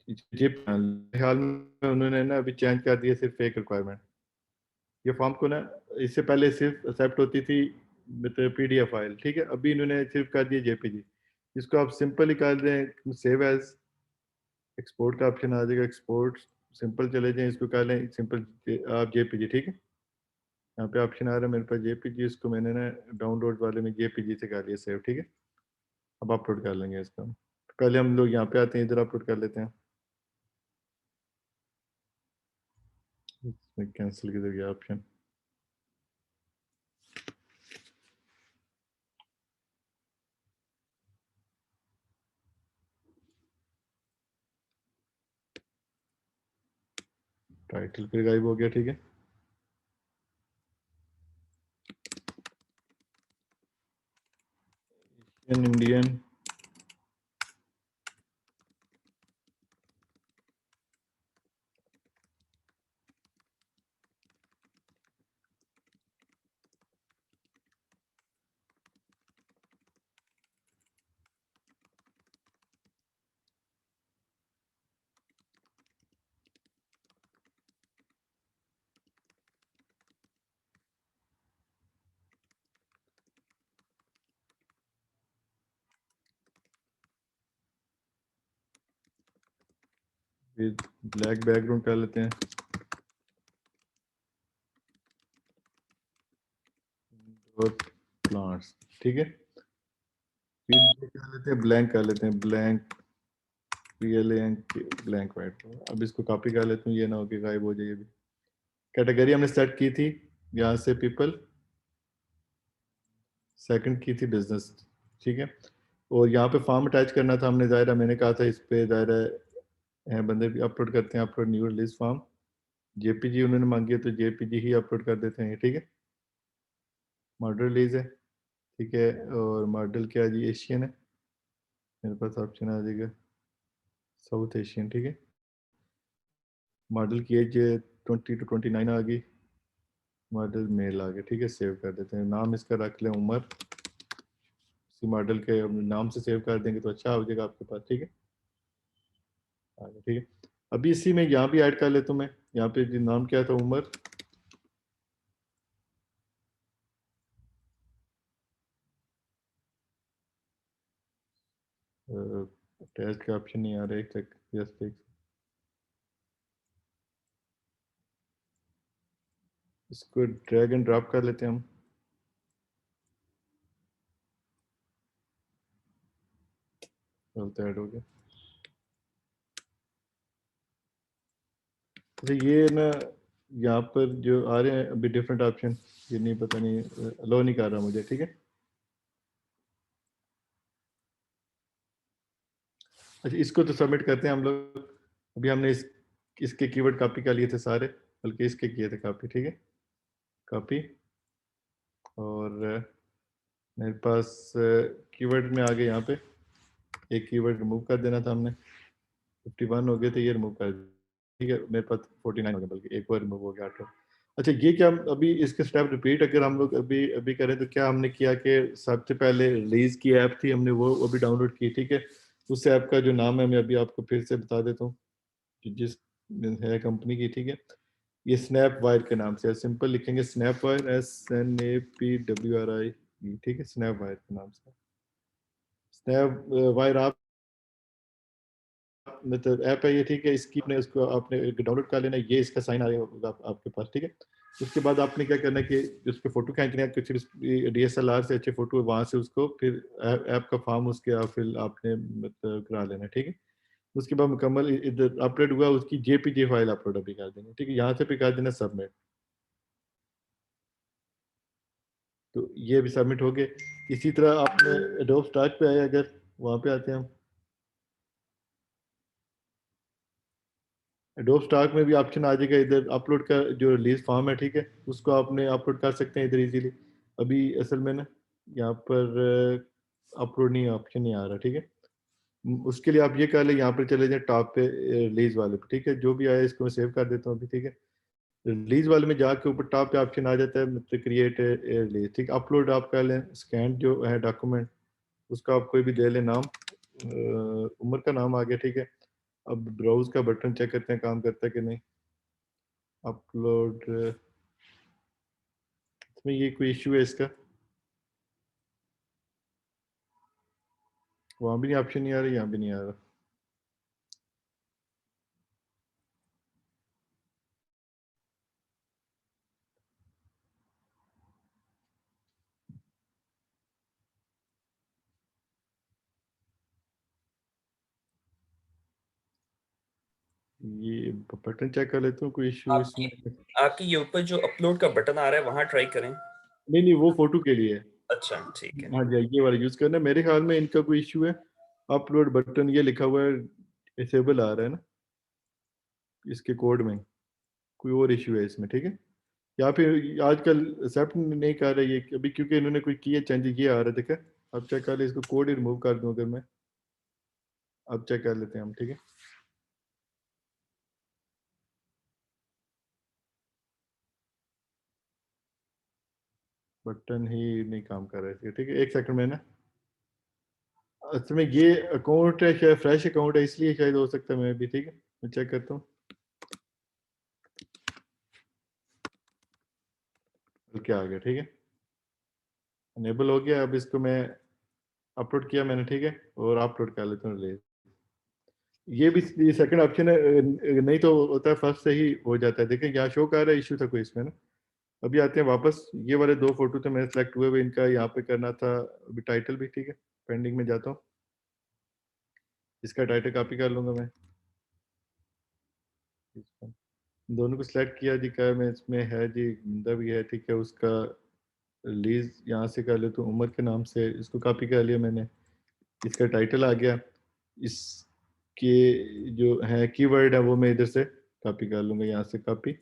जी ख्याल में उन्होंने ना अभी चेंज कर दिया सिर्फ फेक रिक्वायरमेंट, ये फॉर्म को ना इससे पहले सिर्फ एक्सेप्ट होती थी मतलब पीडीएफ फाइल, ठीक है, अभी इन्होंने सिर्फ कर दिया जेपीजी। इसको आप सिंपल ही कर दें, सेव एज, एक्सपोर्ट का ऑप्शन आ जाएगा, एक्सपोर्ट सिंपल चले जाएं, इसको कर लें सिंपल आप जेपीजी, ठीक है। यहाँ पे ऑप्शन आ रहा है मेरे पास जेपीजी, इसको मैंने ना डाउनलोड वाले में जेपीजी से कर लिया सेव, ठीक है। अब अपलोड कर लेंगे इसका, पहले हम लोग यहाँ पे आते हैं, इधर अपलोड कर लेते हैं, इसमें कैंसिल किधर गया ऑप्शन, टाइटल फिर गायब हो गया, ठीक है। इंडियन फिर ब्लैक बैकग्राउंड कर लेते हैं, और प्लांट्स, ठीक है। फिर ये कर लेते हैं, ब्लैंक कर लेते हैं, ब्लैंक ब्लैंक वाइट। अब इसको कॉपी कर लेते हैं, ये ना हो कि गायब हो जाए। भी कैटेगरी हमने सेट की थी, यहाँ से पीपल, सेकंड की थी बिजनेस, ठीक है। और यहाँ पे फॉर्म अटैच करना था हमने, ज़ाहिर है मैंने कहा था इस पे ज़ाहिर है बंदे भी अपलोड करते हैं, upload new release form, JPG उन्होंने मांगी है तो जेपीजी ही अपलोड कर देते हैं, ठीक है। मॉडल रिलीज है, ठीक है। और मॉडल क्या है जी, एशियन है, मेरे पास ऑप्शन आ जाएगा साउथ एशियन, ठीक है। मॉडल की एज 20 to 29 आ गई, मॉडल मेल आ गया, ठीक है। सेव कर देते हैं, नाम इसका रख लें उमर, इसी मॉडल के नाम से सेव कर देंगे तो अच्छा हो जाएगा आपके पास, ठीक है। आ गया, ठीक है। अभी इसी में यहाँ भी ऐड कर लेता हूँ मैं, यहाँ पे जी नाम क्या था, उमर, टेस्ट का ऑप्शन नहीं आ रहा है, एक तक यस टेक, इसको ड्रैग एंड ड्रॉप कर लेते हैं हम। चलते ऐड हो गया। अच्छा ये ना यहाँ पर जो आ रहे हैं अभी डिफरेंट ऑप्शन, ये नहीं, पता नहीं अलो नहीं कर रहा मुझे, ठीक है। अच्छा इसको तो सबमिट करते हैं हम लोग। अभी हमने इसके कीवर्ड कॉपी कर लिए थे सारे, बल्कि इसके किए थे कॉपी, ठीक है। कॉपी, और मेरे पास कीवर्ड में आ गए, यहाँ पे एक कीवर्ड रिमूव कर देना था हमने, 51 हो गए थे, ये रिमूव कर, ठीक है। मेरे पास 49 हो गया, बल्कि एक और रिमूव हो गया 8। अच्छा ये क्या, अभी इसके स्टेप रिपीट अगर हम लोग अभी अभी करें तो क्या हमने किया कि सबसे पहले रिलीज की ऐप थी हमने वो अभी डाउनलोड की, ठीक है। उस ऐप का जो नाम है मैं अभी आपको फिर से बता देता हूँ, जिस है कंपनी की, ठीक है। ये स्नैप वायर के नाम से है, सिंपल लिखेंगे स्नैप वायर, SNAPWRI, ठीक है, स्नैप वायर के नाम से। स्नैप वायर आप मतलब ऐप है ये, ठीक है। इसकी अपने उसको आपने डाउनलोड कर लेना, ये इसका साइन आ रहा होगा आपके पास, ठीक है। उसके बाद आपने क्या करना है कि उस पर फोटो खींचने हैं, कुछ DSLR से अच्छे फोटो वहां से उसको फिर ऐप का फॉर्म उसके फिर आपने मतलब करा लेना, ठीक है। उसके बाद मुकम्मल इधर अपलोड हुआ, उसकी JPG फाइल अपलोड अभी कर देंगे, ठीक है। यहाँ से भी कर देना सबमिट, तो ये भी सबमिट हो गए। इसी तरह आपने एडोब स्टार्ट पे आए, अगर वहाँ पे आते हैं हम, एडोब स्टार्क में भी ऑप्शन आ जाएगा इधर अपलोड का जो रिलीज फॉर्म है, ठीक है। उसको आपने अपलोड कर सकते हैं इधर इजीली। अभी असल में ना यहाँ पर अपलोड नहीं, ऑप्शन नहीं आ रहा, ठीक है। उसके लिए आप ये कर ले, यहाँ पर चले जाए टॉप पे रिलीज वाले पे, ठीक है। जो भी आया इसको मैं सेव कर देता हूँ अभी, ठीक है। रिलीज वाले में जाके ऊपर टॉप पे ऑप्शन आ जाता है मतलब क्रिएट रिलीज, ठीक। अपलोड आप कर लें, स्कैन जो है डॉक्यूमेंट, उसका आप कोई भी दे लें नाम, उम्र का नाम आ गया, ठीक है। अब ब्राउज का बटन चेक करते हैं काम करता है कि नहीं। अपलोड, इसमें ये कोई इशू है इसका, वहाँ भी नहीं ऑप्शन नहीं आ रहा, यहाँ भी नहीं आ रहा। ये बटन चेक कर लेता हूँ, कोई इशू आपकी इसमें। आपकी ये ऊपर जो अपलोड का बटन आ रहा है वहां ट्राई करें। नहीं नहीं, वो फोटो के लिए है। अच्छा ठीक है। हाँ जी, ये वाला यूज करना है। मेरे ख्याल में इनका कोई इशू है, अपलोड बटन ये लिखा हुआ है डिसेबल आ रहा है ना इसके कोड में, कोई और इशू है इसमें, ठीक है। या फिर आजकल एक्सेप्ट नहीं कर रहा ये अभी, क्योंकि इन्होंने कोई किया चेंज, ये आ रहा है, ठीक है। अब चेक कर ले, इसको कोड ही रिमूव कर दूं अगर मैं, अब चेक कर लेते हैं हम, ठीक है। बटन ही नहीं काम कर रहा है, ठीक है। एक सेकंड में ना, असल में ये अकाउंट है शायद फ्रेश अकाउंट है, इसलिए शायद हो सकता है मैं भी, ठीक है। मैं चेक करता हूँ, क्या आ गया, ठीक है। अनेबल हो गया। अब इसको मैं अपलोड किया मैंने, ठीक है, और अपलोड कर लेता हूँ रिलीज। ये भी ये सेकंड ऑप्शन है, नहीं तो होता है फर्स्ट से ही हो जाता है। देखें यहाँ शो कर रहा है, इशू था कोई इसमें ना। अभी आते हैं वापस, ये वाले 2 फोटो तो मेरे सेलेक्ट हुए हुए, इनका यहाँ पे करना था। अभी टाइटल भी ठीक है, पेंडिंग में जाता हूँ, इसका टाइटल कॉपी कर लूंगा मैं। दोनों को सिलेक्ट किया जी, क्या मैं इसमें है जी, बंदा भी है ठीक है, उसका रिलीज यहाँ से कर ले तो उमर के नाम से इसको कॉपी कर लिया मैंने। इसका टाइटल आ गया, इसके जो है कीवर्ड है वो मैं इधर से कॉपी कर लूंगा, यहाँ से कॉपी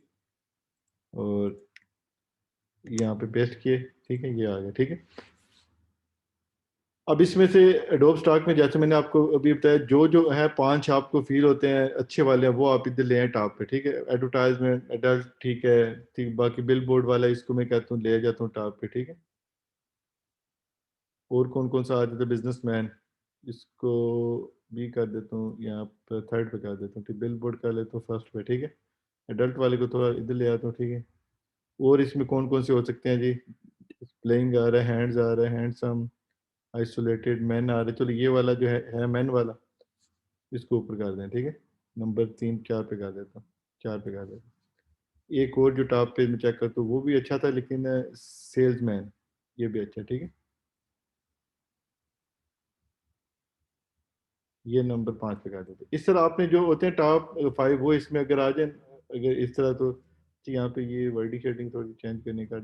और यहाँ पे पेस्ट किए, ठीक है, ये आ गया ठीक है। अब इसमें से एडोब स्टॉक में जैसे मैंने आपको अभी बताया, जो जो है 5 आपको फील होते हैं अच्छे वाले हैं, वो आप इधर ले आए टॉप पे, ठीक है। एडवर्टाइजमेंट, एडल्ट, ठीक है, ठीक। बाकी बिल बोर्ड वाला इसको मैं कहता हूँ ले जाता हूँ टॉप पे, ठीक है। और कौन कौन सा आ जाता है, बिजनेसमैन, इसको भी कर देता हूँ यहाँ पर, थर्ड पे कर देता हूँ, ठीक। बिल बोर्ड कर लेता हूँ फर्स्ट पे, ठीक है। एडल्ट वाले को थोड़ा इधर ले आता हूँ, ठीक है। और इसमें कौन कौन से हो सकते हैं जी, प्लेइंग आ रहा है, हैंड्स आ रहा है, हैंडसम, आइसोलेटेड, मैन आ रहे। चलो ये वाला जो है मैन वाला, इसको ऊपर कर दें, ठीक है। नंबर 3 4 पे कर देता हूँ, 4 पे कर देता हूँ। एक और जो टॉप पे मैं चेक करता हूँ वो भी अच्छा था, लेकिन सेल्समैन, ये भी अच्छा, ठीक है। ये नंबर 5 पे कर देते हैं। इस तरह आपने जो होते हैं टॉप 5 वो इसमें अगर आ जाए, अगर इस तरह तो यहाँ पे ये वर्डी शेडिंग थोड़ी चेंज करने का,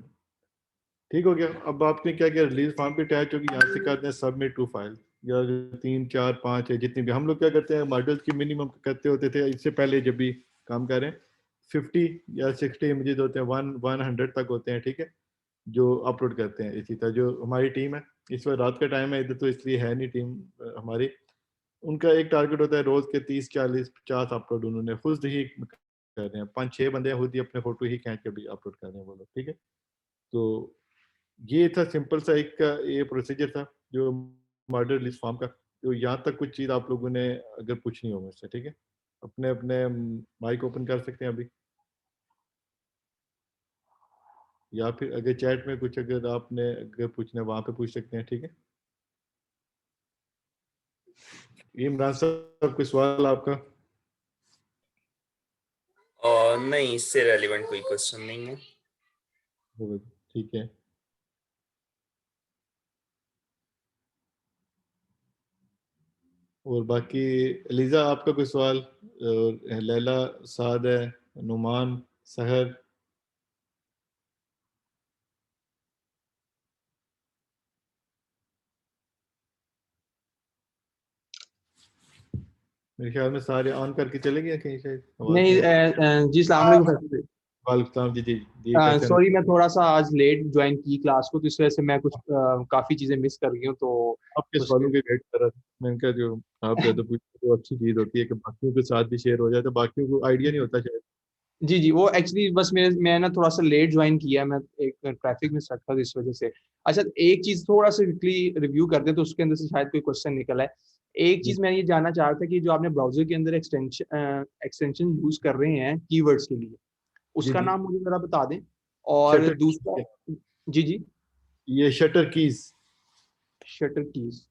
ठीक हो गया। अब आपने क्या किया, रिलीज फॉर्म पे अटैच होगी, यहाँ से करते हैं सबमिट टू फाइल, या जो 3 4 5 है जितनी भी, हम लोग क्या करते हैं मॉडल्स की मिनिमम करते होते थे इससे पहले, जब भी काम कर रहे हैं 50 या 60 इमेजेस होते हैं, 100 तक होते हैं, ठीक है, जो अपलोड करते हैं। इसी तरह जो हमारी टीम है, इस वक्त रात का टाइम है इधर, तो इसलिए है नहीं टीम हमारी, उनका एक टारगेट होता है रोज के 30 40 50 अपलोड, उन्होंने खुद ही कर रहे हैं, 5 6 बंदे खुद ही अपने फोटो ही खींच के भी अपलोड कर रहे हैं वो लोग, ठीक है। तो ये था सिंपल सा एक का ये प्रोसीजर था जो मॉडल रिलीज फॉर्म का। तो यहाँ तक कुछ चीज़ आप लोगों ने अगर पूछनी हो मुझसे, ठीक है, अपने अपने माइक ओपन कर सकते हैं अभी, या फिर अगर चैट में कुछ अगर आपने अगर पूछना है वहाँ पे पूछ सकते हैं, ठीक है। इमरान साहब कोई सवाल आपका? और नहीं, इससे रेलिवेंट कोई क्वेश्चन नहीं है। ठीक है। और बाकी एलिजा आपका कोई सवाल? और लैला, साद है, नुमान, सहर? मेरे ख्याल में सारे ऑन करके चले गए कहीं, शायद आवाज नहीं, नहीं आ रही। जी अस्सलाम वालेकुम। वालेकुम सलाम जी जी जी, कैसे हैं? सॉरी, मैं थोड़ा सा आज लेट ज्वाइन की क्लास को, तो इस वजह से मैं कुछ काफ़ी चीज़ें मिस कर गई हूँ, तो आपके उसके सवालों के वेट कर रहा था मैंने कहा, जो आप ज़्यादा पूछते तो अच्छी चीज़ होती है कि बाकियों के साथ भी शेयर हो जाए, तो बाकियों को आइडिया नहीं होता शायद। जी जी, वो एक्चुअली बस मैं ना थोड़ा सा लेट ज्वाइन किया, मैं एक ट्रैफिक में स्टक था, इस वजह से। अच्छा, एक चीज़ थोड़ा सा क्विकली रिव्यू कर दे तो उसके अंदर से शायद कोई क्वेश्चन निकल है। एक जी चीज़ मैं ये जानना चाह रहा था कि जो आपने ब्राउजर के अंदर एक्सटेंशन यूज़ कर रहे हैं कीवर्ड्स के लिए, जी उसका जी। नाम मुझे ज़रा बता दें। और शटर, दूसरा, जी जी, ये शटर कीज। शटर कीज,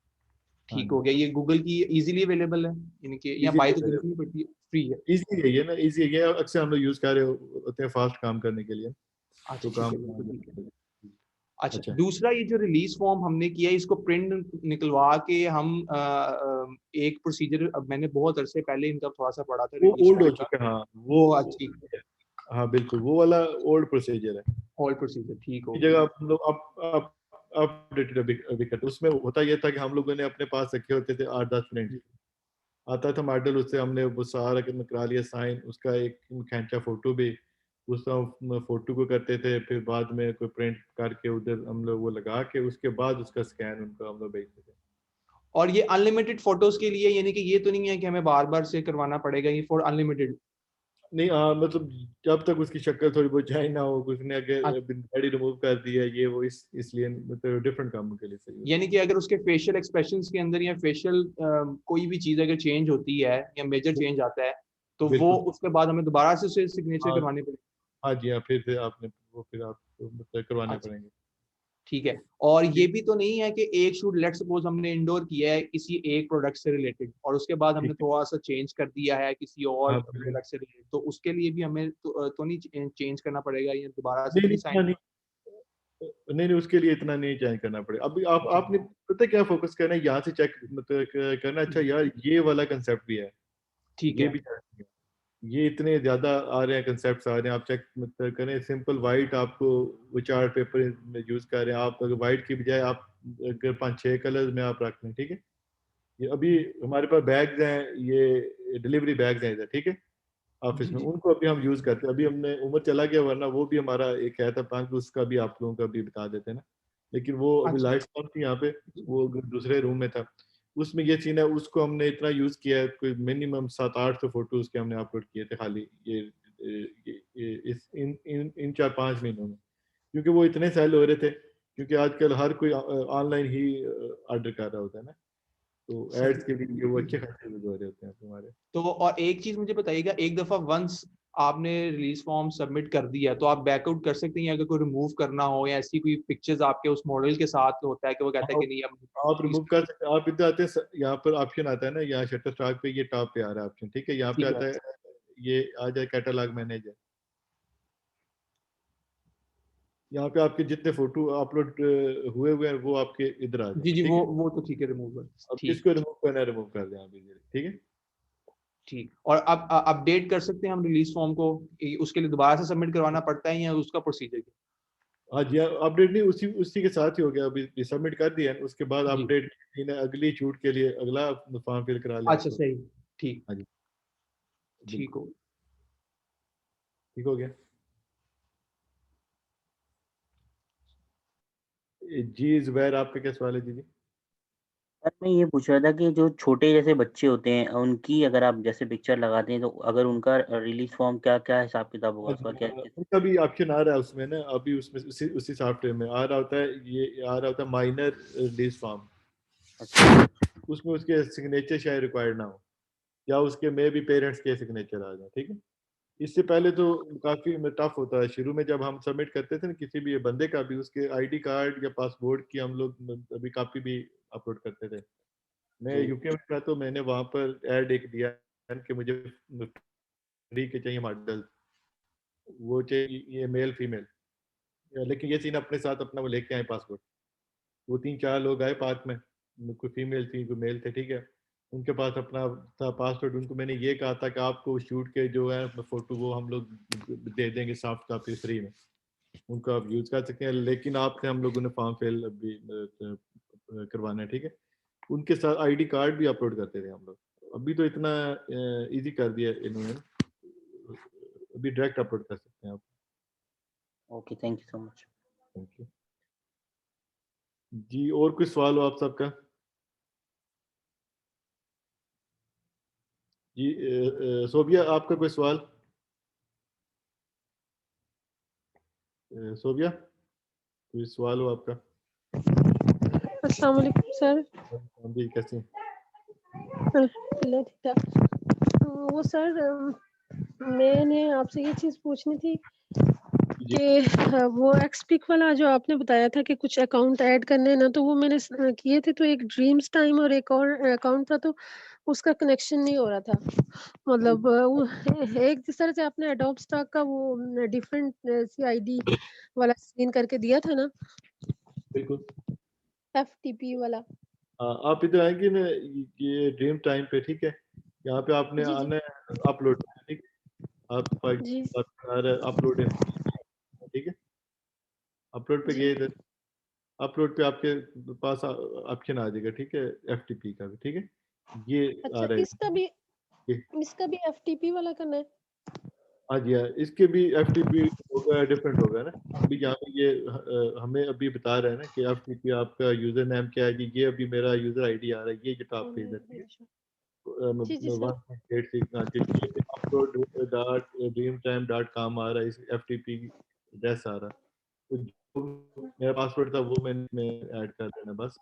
हाँ ठीक जी, हो गया। ये गूगल की इजीली अवेलेबल है, यानी कि या बाय तो इजीली करनी पड़ती है, फ्री है? इजी है ये ना, इजी है ये, अक्सर हम लोग यूज़ कर रहे होते हैं फास्ट काम करने के लिए, अच्छा तो ठीक काम है, बिल्कुल ठीक है। अच्छा, अच्छा। दूसरा ये जो रिलीज फॉर्म हमने किया है, इसको प्रिंट निकलवा के हम एक प्रोसीजर, अब मैंने बहुत अरसे पहले इनका थोड़ा सा पढ़ा था वो रिलीज ओल्ड हो फॉर्म का। चुका है, हाँ वो ठीक है, हाँ बिल्कुल, वो वाला ओल्ड प्रोसीजर है। ऑल प्रोसीजर ठीक हो की गया। जगह आप लोग आप अपडेटेड अभी करते, उसमें होता यह था कि हम लोगों ने अपने पास रखे होते थे 8 10 फ्रेंड्स, आता था मॉडल, उससे हमने वो सारा करा लिया साइन, उसका एक खींचा फोटो भी, उसका फोटो को करते थे, फिर बाद में कोई प्रिंट करके उधर हम लोग वो लगा के, उसके बाद उसका स्कैन उनको हम लोग भेजते थे। और ये अनलिमिटेड फोटोज के लिए, यानी कि ये तो नहीं है कि हमें बार बार से करवाना पड़ेगा, ये फॉर अनलिमिटेड? नहीं मतलब जब तक उसकी शक्ल थोड़ी बहुत जाए ना हो, उसने अगर बॉडी रिमूव कर दी है ये वो, इसलिए मतलब डिफरेंट कामों के लिए सही होता यानी कि अगर उसके फेशियल एक्सप्रेशंस के अंदर या फेशियल कोई भी चीज अगर चेंज होती है या मेजर है। चेंज आता है, तो वो बिल्कुल। उसके बाद हमें दोबारा से उसे सिग्नेचर हाँ करवाने पड़ेगा? हाँ जी हाँ, फिर से आपने वो फिर आपको मतलब करवाने अच्छा, पड़ेंगे। ठीक है। और ये भी तो नहीं है कि एक शूट लेट्स सपोज हमने इंडोर किया है किसी एक प्रोडक्ट से रिलेटेड और उसके बाद हमने थोड़ा सा चेंज कर दिया है किसी और प्रोडक्ट से रिलेटेड, तो उसके लिए भी हमें तो नहीं चेंज करना पड़ेगा या दोबारा से नहीं साइन? नहीं, उसके लिए इतना नहीं चेंज करना पड़ेगा। अभी आपने पता क्या फोकस करना है, यहाँ से चेक मतलब करना, अच्छा यार ये वाला कंसेप्ट भी है, ठीक ये है। भी है। ये इतने ज्यादा आ रहे हैं, कंसेप्ट आ रहे हैं, आप चेक मतलब करें। सिंपल वाइट आपको वो चार्ट पेपर में यूज कर रहे हैं, आप अगर वाइट की बजाय आप अगर 5-6 कलर में आप रख लें, ठीक है। ये अभी हमारे पास बैग्स हैं, ये डिलीवरी बैग्स हैं इधर, ठीक है, ऑफिस में, उनको अभी हम यूज करते हैं। अभी हमने उम्र चला गया, वरना वो भी हमारा एक है था प्लान, उसका भी आप लोगों का भी बता देते हैं ना। लेकिन वो अभी अच्छा। लाइट कम थी यहाँ पे, वो दूसरे रूम में था। उसमें ये सीन है, उसको हमने इतना यूज किया है, कोई मिनिमम 700-800 फोटो उसके हमने अपलोड किए थे खाली इस इन 4-5 महीनों में, क्योंकि वो इतने सेल हो रहे थे। क्योंकि आजकल हर कोई ऑनलाइन ही ऑर्डर कर रहा होता है ना, तो एड्स के लिए वो अच्छे खासे यूज हो रहे होते हैं हमारे। तो और एक चीज मुझे बताइएगा, एक दफा वंस आपने रिलीज फॉर्म सबमिट कर दिया तो आप बैकआउट कर सकते हैं अगर कोई रिमूव करना हो, या ऐसी कोई पिक्चर्स आपके उस मॉडल के साथ होता है कि वो कहता है कि नहीं आप रिमूव कर सकते हैं। आप इधर आते हैं, यहाँ पर ऑप्शन आता है ना, यहाँ शटर स्टॉक पे, ये टॉप पे आ रहा है ऑप्शन, ठीक है। यहाँ पे ठीक आता है। है, ये आ जाए कैटलॉग मैनेजर। यहाँ पे आपके जितने फोटो अपलोड हुए हुए हैं वो आपके इधर आ जी जाए, जी, ठीक है। वो तो ठीक है, रिमूवल। अब ठीक। किसको रिमूव करना है, रिमूव कर दें आप इधर, ठीक है। ठीक। और अब अपडेट कर सकते हैं हम रिलीज फॉर्म को, उसके लिए दोबारा से सबमिट करवाना पड़ता है या उसका प्रोसीजर क्या? हाँ जी, अपडेट नहीं, उसी उसी के साथ ही हो गया। अभी सबमिट कर दिया है, उसके बाद जी। अपडेट अगली शूट के लिए अगला फॉर्म फिल करा लें अच्छा आपको। सही। ठीक। हाँ जी, ठीक बिल्कुल हो। ठीक हो गया। जी जुबैर, आपका क्या सवाल है जी? सर मैं ये पूछ रहा था कि जो छोटे जैसे बच्चे होते हैं उनकी अगर आप जैसे पिक्चर लगाते हैं तो अगर उनका रिलीज फॉर्म क्या क्या हिसाब किताब होगा उसका क्या? उनका भी ऑप्शन आ रहा है उसमें ना, अभी उसमें उसी सॉफ्टवेयर में आ रहा होता है, ये आ रहा होता है माइनर रिलीज फॉर्म। अच्छा। उसमें उसके सिग्नेचर शायद रिक्वायर्ड ना हो, या उसके में भी पेरेंट्स के सिग्नेचर आ जाए, ठीक है। इससे पहले तो काफी टफ होता है शुरू में, जब हम सबमिट करते थे ना किसी भी बंदे का भी, उसके आईडी कार्ड या पासपोर्ट की हम लोग अभी कापी भी अपलोड करते थे। मैं जी। यूके में था तो मैंने वहां पर ऐड एक दिया कि मुझे फ्री के चाहिए मॉडल, वो चाहिए ये मेल फीमेल। लेकिन ये सीन अपने साथ अपना वो लेके आए पासपोर्ट। वो 3-4 लोग आए पार्क में, कोई फीमेल थी कोई मेल थे, ठीक है। उनके पास अपना था पासपोर्ट। उनको मैंने ये कहा था कि आपको शूट के जो है फोटो वो हम लोग दे देंगे सॉफ्ट कॉपी फ्री में, उनको आप यूज कर सकते हैं। लेकिन आपसे हम लोगों ने फॉर्म फिल अभी करवाना है, ठीक है। उनके साथ आईडी कार्ड भी अपलोड करते थे हम लोग। अभी तो इतना इजी कर दिया इन्होंने, अभी डायरेक्ट अपलोड कर सकते हैं आप। Okay, thank you so much. Thank you जी। और कुछ सवाल हो आप सबका? जी सोबिया, आपका कोई सवाल? सोबिया, कोई सवाल हो आपका? अस्सलाम वालेकुम सर। हाँ जी, कैसे हैं? अल्हम्दुलिल्लाह ठीक ठाक। वो सर मैंने आपसे ये चीज़ पूछनी थी जी कि वो एक्सपिक वाला जो आपने बताया था कि कुछ अकाउंट ऐड करने हैं ना, तो वो मैंने किए थे, तो एक ड्रीम्स टाइम और एक और अकाउंट था, तो उसका कनेक्शन नहीं हो रहा था। मतलब वो एक जिस तरह से आपने एडोब स्टॉक का वो डिफरेंट सी आईडी वाला सीन करके दिया था ना, बिल्कुल। एफटीपी वाला। आप इधर आएंगे ना, ये ड्रीम टाइम पे, ठीक है। यहाँ पे आपने जी, जी, आना है, अपलोड, ठीक है। आप जी। अपलोड है, ठीक है। अपलोड पे जी। गए इधर, अपलोड पे आपके पास ऑप्शन आ जाएगा, ठीक है, एफटीपी का भी, ठीक है। ये आ अच्छा, रहा है ये। इसका भी एफटीपी वाला करना है? हाँ जी, हाँ, इसके भी एफटीपी होगा, डिफरेंट होगा ना। अभी यहाँ पे ये हमें अभी बता रहा है ना कि एफटीपी आपका यूजर नेम क्या है जी, ये अभी मेरा यूजर आईडी आ रहा है, ये जो टॉप पे इधर, ठीक है। जी, जी sir. 1.86 upload dot dream time dot com आ रहा है, इस एफटीपी एड्रेस आ रहा है। तो जो मेरा पासवर्ड था वो मैंने ऐड कर देना बस,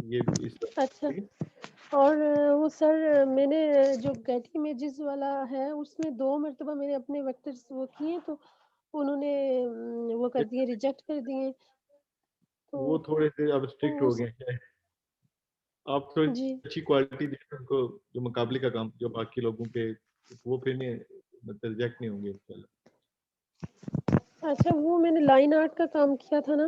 ये भी इस तरह, अच्छा, ठीक है। और वो सर मैंने जो गेट इमेजेस वाला है उसमें 2 मर्तबा मैंने अपने वेक्टर्स वो किए, तो उन्होंने वो कर दिए, रिजेक्ट कर दिए। वो थोड़े से अब स्ट्रिक्ट हो उस- गए हैं। आप थोड़ी जी अच्छी क्वालिटी दें उनको, जो मुकाबले का काम जो बाकी लोगों के, वो फिर नहीं मतलब रिजेक्ट नहीं होंगे इंशाल्लाह। अच्छा, वो मैंने लाइन आर्ट का काम किया था ना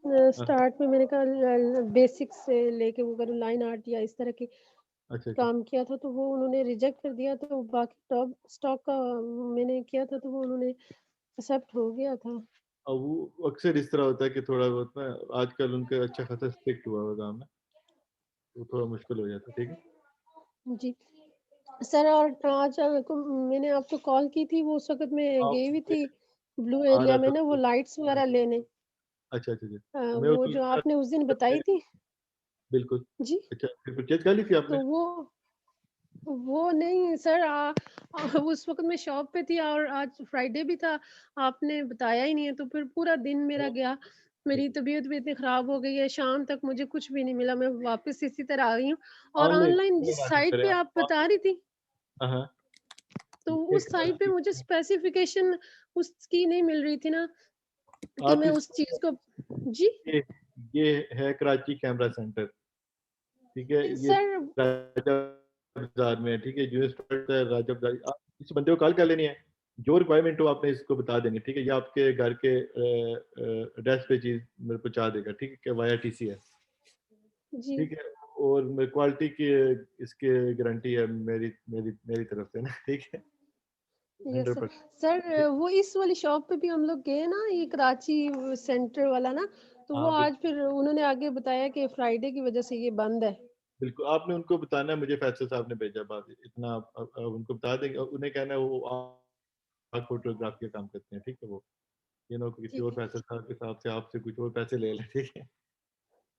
हाँ, स्टार्ट में, मैंने कहा बेसिक्स से लेके वो करो लाइन आर्ट या इस तरह की अच्छा अच्छा। काम किया था, तो वो उन्होंने रिजेक्ट कर दिया। तो बाकी टॉप स्टॉक का मैंने किया था, तो वो उन्होंने एक्सेप्ट हो गया था। अब वो अक्सर इस तरह होता है कि थोड़ा बहुत ना आजकल उनका अच्छा खासा स्ट्रिक्ट हुआ हुआ काम है, तो थोड़ा मुश्किल हो जाता है। ठीक है। जी सर, और आज मैंने आपको कॉल की थी, वो उस वक्त मैं आप गई हुई थी ब्लू आ रहा एरिया में था ना, वो तो, लाइट्स वगैरह लेने। अच्छा अच्छा अच्छा। मैं वो उस जो आपने उस दिन बताई थी। बिल्कुल। जी, अच्छा, फिर परचेज कर ली थी आपने? तो वो नहीं सर, उस वक्त मैं शॉप पे थी और आज फ्राइडे भी था, आपने बताया ही नहीं है, तो फिर पूरा दिन मेरा गया। मेरी तबीयत भी इतनी खराब हो गई है, शाम तक मुझे कुछ भी नहीं मिला, मैं वापस इसी तरह आ गई हूँ। और ऑनलाइन ऑनलाइन जिस ऑर्डर साइट करें पे आप बता रही थी, हाँ हाँ। तो ये उस साइट पे मुझे स्पेसिफिकेशन उसकी नहीं मिल रही थी ना, कि आप मैं इस उस चीज को। जी ये ये है कराची कैमरा सेंटर, ठीक है, ये सर, राजा बाजार में है, ठीक है, यूएस है राजा बाजार। आप इस बंदे को कॉल कर लेनी है, जो रिक्वायरमेंट हो आपने इसको बता देनी, ठीक है, ये आपके घर के एड्रेस पे चीज मेरे पहुंचा देगा, ठीक है, कि वाया टीसी है, जी ठीक है। और क्वालिटी की इसकी गारंटी है मेरी मेरी मेरी तरफ से ना, ठीक है, यस 100%। सर, वो इस वाली शॉप पे भी हम लोग गए ना, ये कराची सेंटर वाला ना, तो वो हाँ आज फिर उन्होंने आगे बताया कि फ्राइडे की वजह से ये बंद है। बिल्कुल, आपने उनको बताना है, मुझे फैसल साहब ने भेजा बात, इतना आप उनको बता देंगे, उन्हें कहना है वो आप फोटोग्राफी का काम करते हैं, ठीक है, वो ये ना किसी ठीक और है, फैसल साहब के साथ से आपसे कुछ और पैसे ले लें, ठीक है।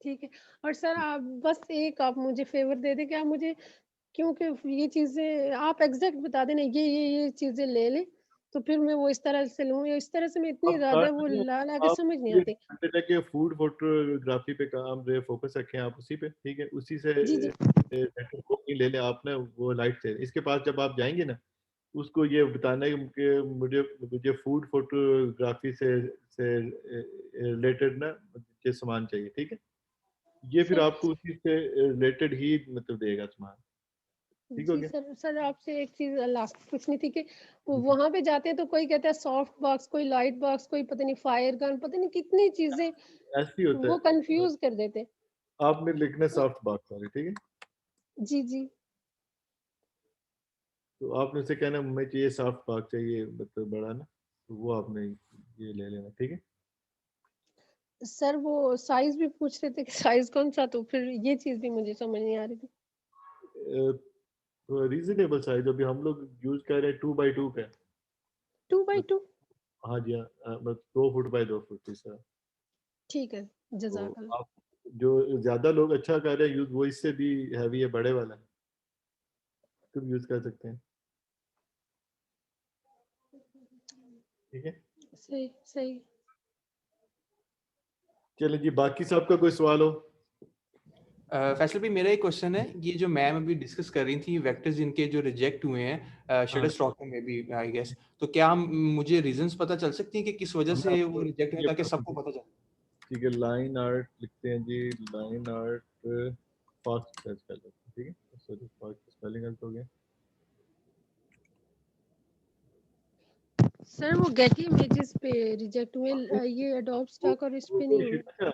ठीक है। और सर आप बस एक आप मुझे फेवर दे दें कि आप मुझे, क्योंकि ये चीजें आप एग्जैक्ट बता देना, ये चीजें ले लें, तो फिर मैं वो इस तरह से लूँ, या इस तरह से मैं इतनी आप ज्यादा वो ला ला के आप समझ नहीं ये आती। बेटा के फूड फोटोग्राफी पे काम रे फोकस रखें आप उसी पे, ठीक है, उसी से जी जी वो नहीं ले लें आपने, वो लाइट से इसके पास जब आप जाएंगे ना, उसको ये बताना है कि मुझे मुझे फूड फोटोग्राफी से रिलेटेड ना मुझे सामान चाहिए, ठीक है, ये फिर सर। आपको उसी से रिलेटेड ही मतलब देगा सामान, ठीक हो जी गया। सर आपसे एक चीज लास्ट पूछनी थी कि वो जी। वहां पे जाते हैं तो कोई कहता है सॉफ्ट बॉक्स, कोई लाइट बॉक्स, कोई पता नहीं फायर गन, पता नहीं कितनी चीजें ऐसे ही होता वो है, कंफ्यूज कर देते। आपने लिखना सॉफ्ट बॉक्स वाली, ठीक है, जी जी तो आपने उसे कहना मुझे चाहिए सॉफ्ट बॉक्स चाहिए मतलब बड़ा ना, तो वो आपने ये ले लेना, ठीक है। सर, वो साइज भी पूछ रहे थे कि साइज कौन सा, तो फिर ये चीज भी मुझे समझ नहीं आ रही थी। तो रीजनेबल साइज अभी हम लोग यूज कर रहे हैं 2x2 का, 2x2। हाँ जी हाँ, मतलब 2 फुट बाय 2 फुट इस तरह। ठीक है, तो जजाकल्ला। आप जो ज्यादा लोग अच्छा कर रहे हैं यूज, वो इससे भी हैवी है, बड़े वाला तुम यूज कर सकते हैं, ठीक है। सही सही। चलें जी, बाकी सबका कोई सवाल हो? फैसल भी मेरा एक क्वेश्चन है, ये जो मैम अभी डिस्कस कर रही थी वेक्टर्स जिनके जो रिजेक्ट हुए हैं हाँ, शटरस्टॉक में भी आई गेस, तो क्या मुझे रीजंस पता चल सकती हैं कि किस वजह मैं से वो आपको रिजेक्ट हुए, ये ताकि बताता सबको हूँ, पता चले। ठीक है, लाइन आर्ट लिखते हैं जी, लाइन आर्ट फास्ट सर्च कर लेते हैं, ठीक है, सॉरी फास्ट स्पेलिंग गलत हो गया। सर वो गेटी इमेजेस पे रिजेक्ट हुए, ये एडोब स्टॉक और इस पे नहीं हुए। अच्छा,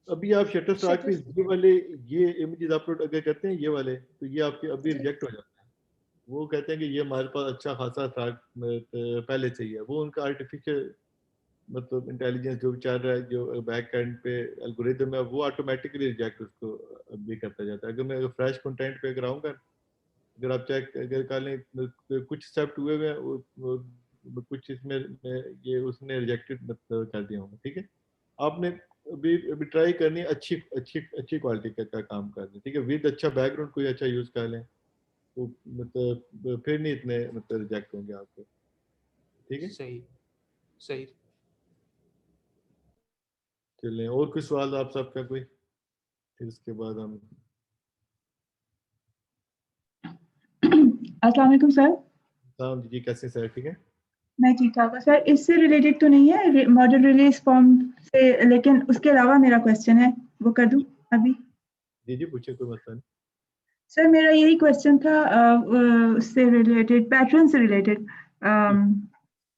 अभी आप शटर स्टॉक पे शटर। ये वाले ये इमेजेस अपलोड अगर करते हैं ये वाले, तो ये आपके अभी जी रिजेक्ट हो जाते हैं, वो कहते हैं कि ये हमारे पास अच्छा खासा स्टॉक पहले से ही है, वो उनका आर्टिफिशियल मतलब इंटेलिजेंस जो चल रहा है, जो बैक एंड पे एल्गोरिदम है, वो ऑटोमेटिकली रिजेक्ट उसको भी करता जाता है। अगर मैं फ्रेश कंटेंट पे कराऊंगा, अगर आप चेक अगर कर लें तो कुछ एक्सेप्ट हुए हुए हैं, कुछ इसमें ये उसने रिजेक्टेड मतलब कर दिया होंगे, ठीक है। आपने अभी ट्राई करनी है अच्छी अच्छी अच्छी क्वालिटी का काम करना, ठीक है, विद अच्छा बैकग्राउंड कोई अच्छा यूज कर लें, तो मतलब फिर नहीं इतने मतलब रिजेक्ट होंगे आपके, ठीक है। सही सही। चलें, और कोई सवाल आप सबका कोई, फिर इसके बाद हम अस्सलाम वालेकुम सर। साहब जी कैसे सर, ठीक है। मैं ठीक ठाक हूँ सर। इससे रिलेटेड तो नहीं है मॉडल रिलीज फॉर्म से, लेकिन उसके अलावा मेरा क्वेश्चन है, वो कर दूं अभी? जी पूछे, कोई मसला नहीं। सर मेरा यही क्वेश्चन था उससे रिलेटेड, पैटर्न से रिलेटेड।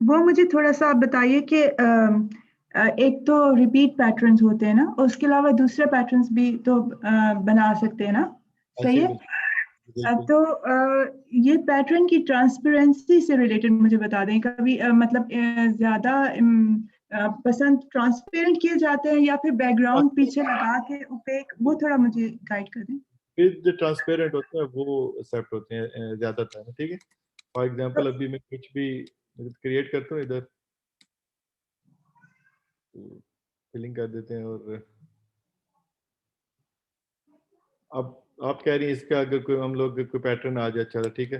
वो मुझे थोड़ा सा आप बताइए कि एक तो रिपीट पैटर्न्स होते हैं ना, और उसके अलावा दूसरे पैटर्न्स भी तो बना सकते हैं ना, सही है? बिल्कुल। तो ये पैटर्न की ट्रांसपेरेंसी से रिलेटेड मुझे बता दें, कभी मतलब ज्यादा पसंद ट्रांसपेरेंट किए जाते हैं या फिर बैकग्राउंड पीछे लगा के ओपेक, वो थोड़ा मुझे गाइड कर दें। विद ट्रांसपेरेंट होते हैं वो एक्सेप्ट होते हैं ज्यादातर, ठीक है। फॉर एग्जांपल अभी मैं कुछ भी क्रिएट करता हूँ, इधर फिलिंग कर देते हैं, और अब आप कह रही हैं इसका अगर कोई हम लोग कोई पैटर्न आ जाए, चलो ठीक है,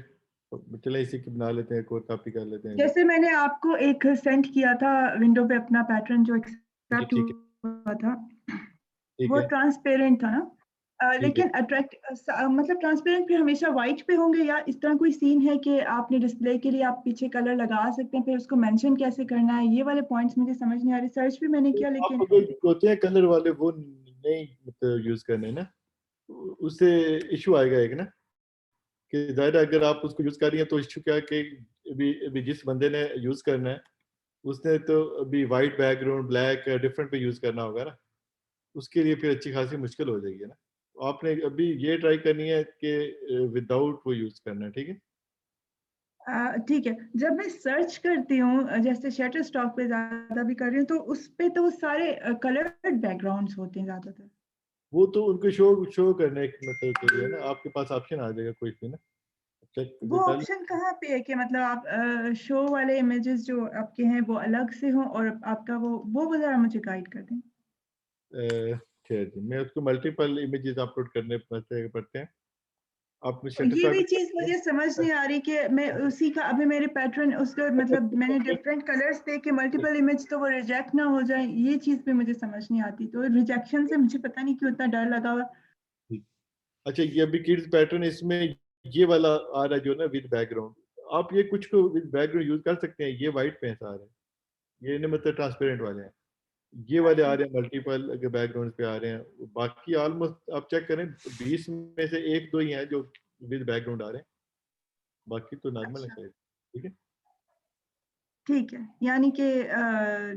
तो चले इसी की बना लेते हैं, कोई कॉपी कर लेते हैं। जैसे मैंने आपको एक सेंड किया था विंडो पे अपना पैटर्न जो जी एक्सेप्ट ठीक है, हुआ था, ठीक वो है, ट्रांसपेरेंट था ना? ठीक है। लेकिन अट्रैक्ट मतलब ट्रांसपेरेंट पे हमेशा व्हाइट पे होंगे, या इस तरह कोई सीन है कि आपने डिस्प्ले के लिए आप पीछे कलर लगा सकते हैं, फिर उसको मेंशन कैसे करना है, ये वाले पॉइंट्स मुझे समझ नहीं आ रहे। सर्च भी मैंने तो किया आप लेकिन अगर होते हैं कलर वाले, वो नहीं मतलब यूज करने ना, उससे इशू आएगा एक ना, कि जाहिर है अगर आप उसको यूज कर रही हैं तो इशू क्या है कि अभी अभी जिस बंदे ने यूज करना है उसने तो अभी वाइट बैकग्राउंड ब्लैक डिफरेंट पे यूज करना होगा ना, उसके लिए फिर अच्छी खासी मुश्किल हो जाएगी ना। आपने अभी ये ट्राई करनी है कि विदाउट वो यूज करना है, ठीक है। ठीक है। जब मैं सर्च करती हूँ जैसे शटर स्टॉक पे ज्यादा भी कर रही हूँ, तो उस पे तो सारे कलर्ड बैकग्राउंड्स होते हैं ज्यादातर। वो तो उनको शो शो करने के मतलब के लिए ना आपके पास ऑप्शन आ जाएगा कोई भी ना, चेक वो कर लो। ऑप्शन कहाँ पे है कि मतलब आप शो वाले इमेजेस जो आपके हैं वो अलग से हों, और आपका वो जरा मुझे गाइड कर दें। खैर जी, मैं उसको मल्टीपल इमेजेस अपलोड करने पड़ते हैं। आप तो शटर ये भी स्टॉक चीज मुझे समझ नहीं आ रही कि मैं उसी का अभी मेरे पैटर्न उसका मतलब मैंने डिफरेंट कलर्स दे के मल्टीपल इमेज, तो वो रिजेक्ट ना हो जाए, ये चीज भी मुझे समझ नहीं आती। तो रिजेक्शन से मुझे पता नहीं क्यों इतना डर लगा हुआ। अच्छा, ये अभी किड्स पैटर्न इसमें ये वाला आ रहा है जो ना विद बैकग्राउंड, आप ये कुछ को विद बैकग्राउंड यूज कर सकते हैं, ये वाइट पे आ रहे हैं, ये ना मतलब ट्रांसपेरेंट वाले हैं, ये वाले आ अच्छा रहे हैं मल्टीपल बैकग्राउंड पे आ रहे हैं, बाकी ऑलमोस्ट आप चेक करें 20 में से एक दो ही हैं जो विद बैकग्राउंड आ रहे हैं, बाकी तो नॉर्मल है अच्छा शायद, ठीक है। ठीक है, यानी कि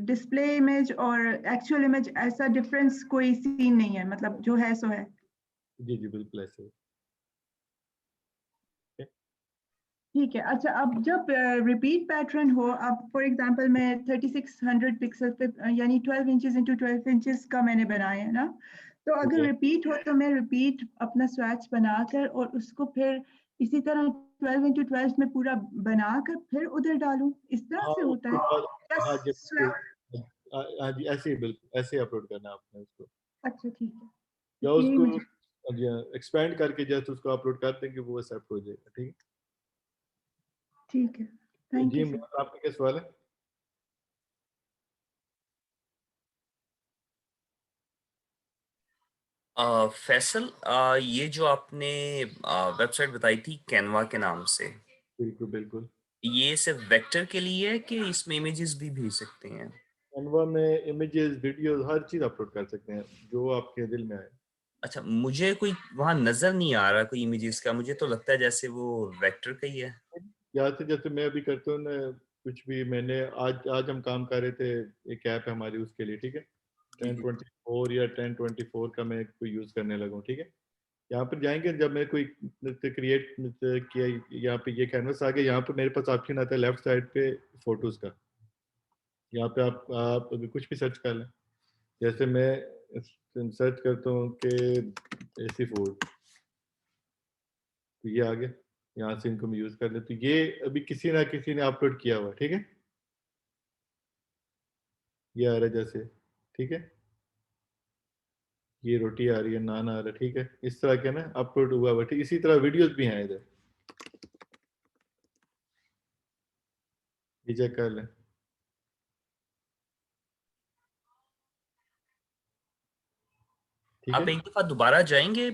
डिस्प्ले इमेज और एक्चुअल इमेज ऐसा डिफरेंस कोई सीन नहीं है, मतलब जो है सो है। जी जी बिल्कुल ऐसे है। ठीक है। अच्छा, अब जब रिपीट पैटर्न हो, अब फॉर एग्जांपल मैं 3600 पिक्सल पे यानी 12 इंचेस इंटू 12 इंचेस का मैंने बनाया है ना, तो ठीक अगर है। रिपीट हो तो मैं रिपीट अपना स्वैच बनाकर और उसको फिर इसी तरह 12 इंटू 12 में पूरा बनाकर फिर उधर डालूं, इस तरह हाँ से होता उसके है? बाद, या हाँ जब, स्वैच? हाँ जी ऐसे ही बिल्कुल ऐसे ही अपलोड करना है आपने उसको, अच्छा ठीक है, या यही उसको मुझे। एक्सपेंड करके जस्ट उसको अपलोड कर देंगे वो एक्सेप्ट हो जाएगा, ठीक ठीक है, है थैंक जी। You sir. इमरान आपका क्या सवाल है? फैसल, ये जो आपने वेबसाइट बताई थी कैनवा के नाम से, बिल्कुल बिल्कुल। ये सिर्फ वेक्टर के लिए है कि इसमें इमेजेस भी भेज सकते हैं? कैनवा में इमेजेस वीडियोस हर चीज अपलोड कर सकते हैं जो आपके दिल में आए। अच्छा, मुझे कोई वहां नजर नहीं आ रहा कोई इमेजेस का, मुझे तो लगता है जैसे वो वेक्टर का ही है। या से जैसे मैं अभी करता हूँ ना, कुछ भी मैंने आज आज हम काम कर रहे थे, एक ऐप है हमारी उसके लिए, ठीक है। जी टेन जी। ट्वेंटी फोर या 1024 का मैं कोई यूज़ करने लगा हूँ, ठीक है। यहाँ पर जाएंगे, जब मैं कोई क्रिएट किया, यहाँ पे ये कैनवस आ गया, यहाँ पर मेरे पास ऑप्शन आता है लेफ्ट साइड पे फोटोज का। यहाँ पे आप अभी कुछ भी सर्च कर लें, जैसे मैं सर्च करता हूँ कि एसी फूड, तो ये आ गया, यहाँ से इनको मैं यूज़ कर ले, तो ये अभी किसी ना किसी ने अपलोड किया हुआ है, ठीक है। ये आ रहा है जैसे, ठीक है, ये रोटी आ रही है, नान आ रहा है, ठीक है, इस तरह के ना अपलोड हुआ हुआ, ठीक। इसी तरह वीडियोस भी हैं इधर, ये चेक कर लें। ठीक आप है। एक दफा दोबारा जाएंगे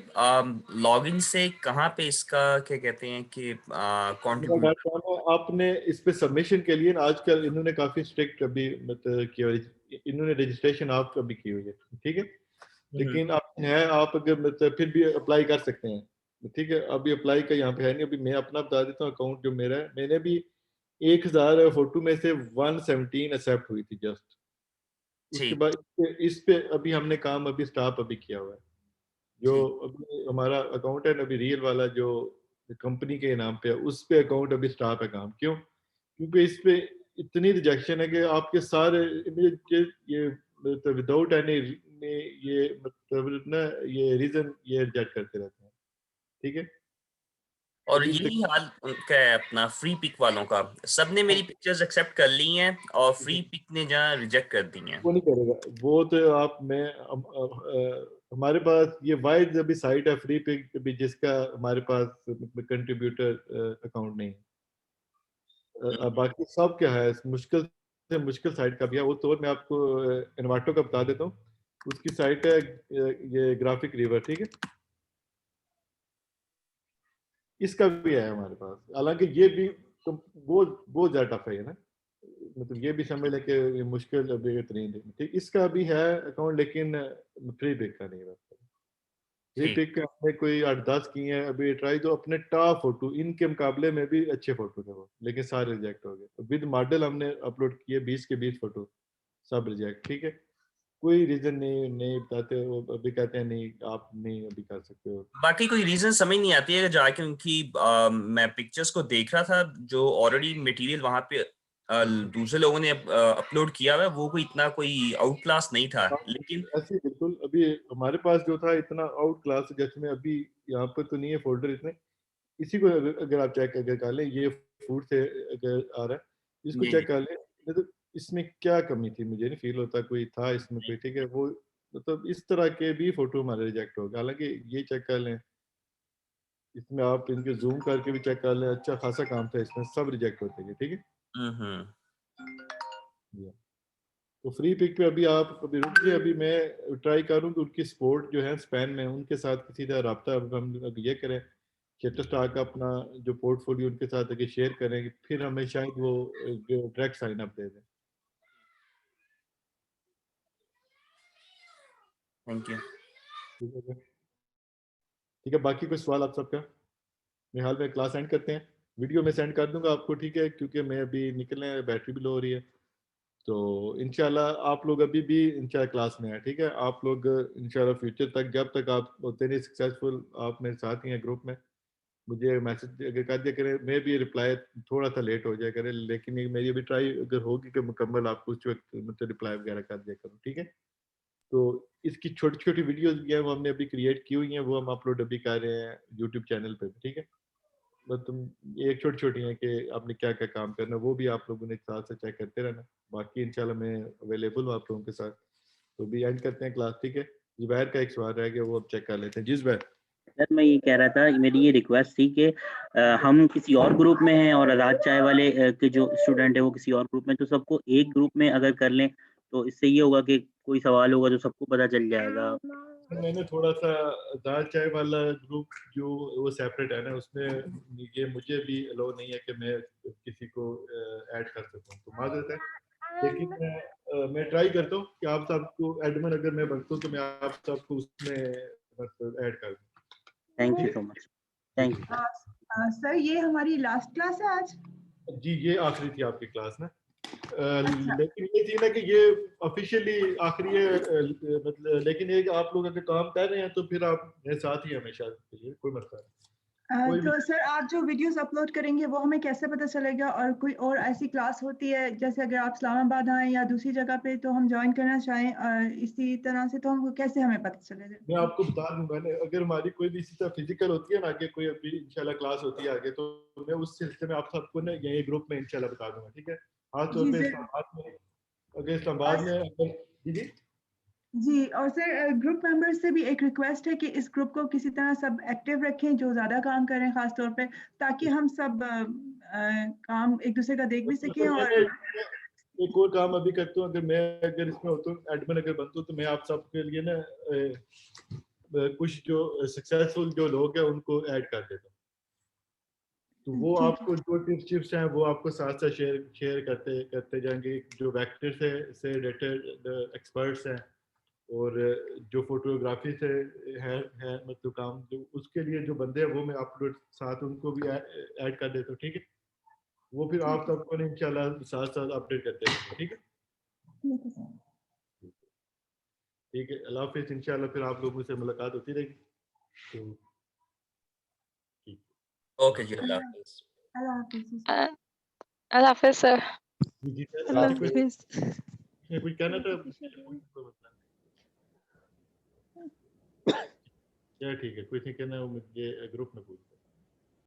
लॉगिन से, कहाँ पे इसका क्या कहते हैं कि कंट्रीब्यूट आपने इस पे सबमिशन के लिए ना आजकल इन्होंने काफी स्ट्रिक्ट अभी मतलब किया हुआ है, इन्होंने रजिस्ट्रेशन आप अभी की हुई है, ठीक है। लेकिन आप है, आप अगर मतलब फिर भी अप्लाई कर सकते हैं, ठीक है। अभी अप्लाई का यहाँ पे है नहीं, अभी मैं अपना बता देता हूँ अकाउंट जो मेरा है। मैंने भी 1000 फोटो में से 117 एक्सेप्ट हुई थी जस्ट। उसके ठीक। बाद इस पे अभी हमने काम अभी स्टाफ अभी किया हुआ है। जो ठीक। अभी हमारा अकाउंट है ना अभी रियल वाला जो कंपनी के नाम पे है, उस पे अकाउंट अभी स्टाफ है काम। क्यों? क्योंकि इस पे इतनी रिजेक्शन है कि आपके सारे ये मतलब विदाउट एनी ये मतलब ना ये रीजन ये रिजेक्ट करते रहते हैं, ठीक है। और अभी यही हाल उनका है अपना फ्री पिक वालों का, सबने मेरी पिक्चर्स एक्सेप्ट कर ली हैं और फ्री पिक ने जहाँ रिजेक्ट कर दी हैं। वो नहीं करेगा वो, तो आप मैं हमारे पास ये वाइड अभी साइट है फ्री पे अभी, जिसका हमारे पास कंट्रीब्यूटर अकाउंट नहीं है। बाकी सब क्या है, मुश्किल से मुश्किल साइट का भी है वो, तो मैं आपको इन्वाटो का बता देता हूँ। उसकी साइट है ये ग्राफिक रिवर, ठीक है। इसका भी है हमारे पास, हालांकि ये भी तो बहुत ज्यादा टफ है ना, मतलब ये भी समझ लें कि ये मुश्किल अभी इतनी नहीं, ठीक। इसका भी है अकाउंट लेकिन फ्री पिक का नहीं है। फ्री ठीक। पिक हमने कोई 8-10 किए हैं अभी ट्राई, तो अपने टॉप फोटो इनके मुकाबले में भी अच्छे फोटो थे वो, लेकिन सारे रिजेक्ट हो गए। विद मॉडल हमने अपलोड किए 20 के 20 फोटो, सब रिजेक्ट, ठीक है। कोई रीजन नहीं नहीं बताते वो, अभी कहते हैं नहीं आप नहीं अभी कर सकते हो। बाकी कोई रीजन समझ नहीं आती है जाके उनकी। मैं पिक्चर्स को देख रहा था जो ऑलरेडी मटेरियल वहां पे दूसरे लोगों ने अपलोड किया हुआ है, वो कोई इतना कोई आउट क्लास नहीं था, लेकिन ऐसे बिल्कुल अभी हमारे पास जो था इतना आउट क्लास, जैसे में अभी यहाँ पर तो नहीं है फोल्डर इतने। इसी को अगर आप चेक अगर कर लें, ये फूड से अगर आ रहा है, इसको जी चेक जी कर लें। मतलब इसमें क्या कमी थी, मुझे नहीं फील होता कोई था इसमें कोई, ठीक है। वो मतलब इस तरह के भी फोटो हमारे रिजेक्ट हो गए। हालांकि ये चेक कर लें, इसमें आप इनके जूम करके भी चेक कर लें, अच्छा खासा काम था इसमें, सब रिजेक्ट होते हैं, ठीक है। हम्म। Yeah. तो फ्री पिक पे अभी आप अभी रुकिए, अभी मैं ट्राई करूँ कि उनकी सपोर्ट जो है स्पेन में, उनके साथ किसी तरह रब्ता अब हम अब ये करें, शटरस्टार का अपना जो पोर्टफोलियो उनके साथ आगे शेयर करें, फिर हमें शायद वो जो डायरेक्ट साइन अप दे दें। Thank you. ठीक है, बाकी कोई सवाल आप सबका? मेरे हाल में क्लास एंड करते हैं, वीडियो में सेंड कर दूंगा आपको, ठीक है, क्योंकि मैं अभी निकलने बैटरी भी लो हो रही है। तो इंशाल्लाह आप लोग अभी भी इंशाल्लाह क्लास में हैं, ठीक है। आप लोग इंशाल्लाह फ्यूचर तक, जब तक आप होते नहीं सक्सेसफुल, आप मेरे साथ ही हैं ग्रुप में, मुझे मैसेज अगर कर दिया करें, मैं भी रिप्लाई थोड़ा सा लेट हो जाए करे, लेकिन ये मेरी अभी ट्राई अगर होगी कि मुकम्मल आपको उस वक्त मतलब रिप्लाई वगैरह कर दिया करूँ, ठीक है। तो इसकी छोटी छोटी वीडियोस भी हैं, वो हमने अभी क्रिएट की हुई हैं, वो हम अपलोड अभी कर रहे हैं यूट्यूब चैनल पे भी, ठीक है। बस तुम एक छोटी छोटी हैं कि आपने क्या क्या काम करना, वो भी आप लोगों ने साथ से चेक करते रहना। बाकी इंशाल्लाह मैं अवेलेबल हूँ आप लोगों के साथ। तो भी एंड करते हैं क्लास, ठीक है। जुबैर का एक सवाल रह गया, वो अब चेक कर लेते हैं। जी जुबैर। सर मैं ये कह रहा था, मेरी ये रिक्वेस्ट थी कि हम किसी और ग्रुप में हैं और आज़ाद चाय वाले के जो स्टूडेंट है वो किसी और ग्रुप में, तो सबको एक ग्रुप में अगर कर लें तो इससे ये होगा कि कोई सवाल होगा तो सबको पता चल जाएगा। मैंने थोड़ा सा दाल चाय वाला ग्रुप जो वो सेपरेट है ना, उसमें ये मुझे भी अलो नहीं है कि मैं किसी को ऐड कर सकूं, तो माजरत है। लेकिन मैं ट्राई करता हूँ कि आप सबको एडमिन अगर मैं बनता हूँ तो मैं आप सबको उसमें ऐड कर दूँ। Thank you so much. Thank you. Sir ये हमारी लास्ट क्लास है आज? जी ये आखिरी थी आपकी क्लास ना। अच्छा। लेकिन ये थी ना कि ये ऑफिशियली आखिरी है, मतलब लेकिन एक आप लोग अगर काम कर रहे हैं तो फिर आप मेरे साथ ही हमेशा के लिए, कोई मसला नहीं। कोई भी तो सर आप जो वीडियोस अपलोड करेंगे वो हमें कैसे पता चलेगा? और कोई और ऐसी क्लास होती है जैसे अगर आप इस्लामाबाद आए या दूसरी जगह पे तो हम ज्वाइन करना चाहें इसी तरह से, तो हम कैसे हमें पता चलेगा? मैं आपको बता दूंगा ना, अगर हमारी कोई भी इसी तरह फिजिकल होती है ना आगे, कोई अभी इंशाल्लाह क्लास होती है आगे, तो मैं उस सिलसिले में आप सबको ना यही ग्रुप में इंशाल्लाह बता दूंगा, ठीक है। खास तौर जी पे सर। इस्लामाबाद में, अगर इस्लामाबाद में अगर जी जी और सर ग्रुप मेंबर्स से भी एक रिक्वेस्ट है कि इस ग्रुप को किसी तरह सब एक्टिव रखें जो ज़्यादा काम करें खास तौर पे, ताकि हम सब काम एक दूसरे का देख भी सकें। मतलब और मैंने एक और काम अभी करता हूँ, अगर मैं अगर इसमें होता हूँ एडमिन अगर बनता हूँ, तो मैं आप सबके लिए ना कुछ जो सक्सेसफुल जो लोग हैं उनको ऐड कर देता हूँ। तो वो ठीक है। आपको जो टिप्स हैं वो आपको साथ साथ शेयर करते जाएंगे, जो वेक्टर से रिलेटेड एक्सपर्ट्स हैं और जो फोटोग्राफी से है मतलब काम, जो उसके लिए जो बंदे हैं वो मैं अपलोड साथ उनको भी ऐड कर देता हूँ, ठीक है। वो फिर आप सबको इंशाल्लाह साथ साथ अपडेट करते रहेंगे, ठीक है। ठीक है सर। ठीक है, अल्लाह हाफिज़। इंशाल्लाह फिर आप लोगों से मुलाकात होती रहेगी। तो ठीक, ओके जी, अल्लाह हाफिज़। अल्लाह हाफिज़। अल्लाह हाफिज़ सर। जी सर, अल्लाह आपसे हाफिज। कुछ कहना था? क्या ठीक है, कुछ नहीं कहना, मुझे ग्रुप में पूछ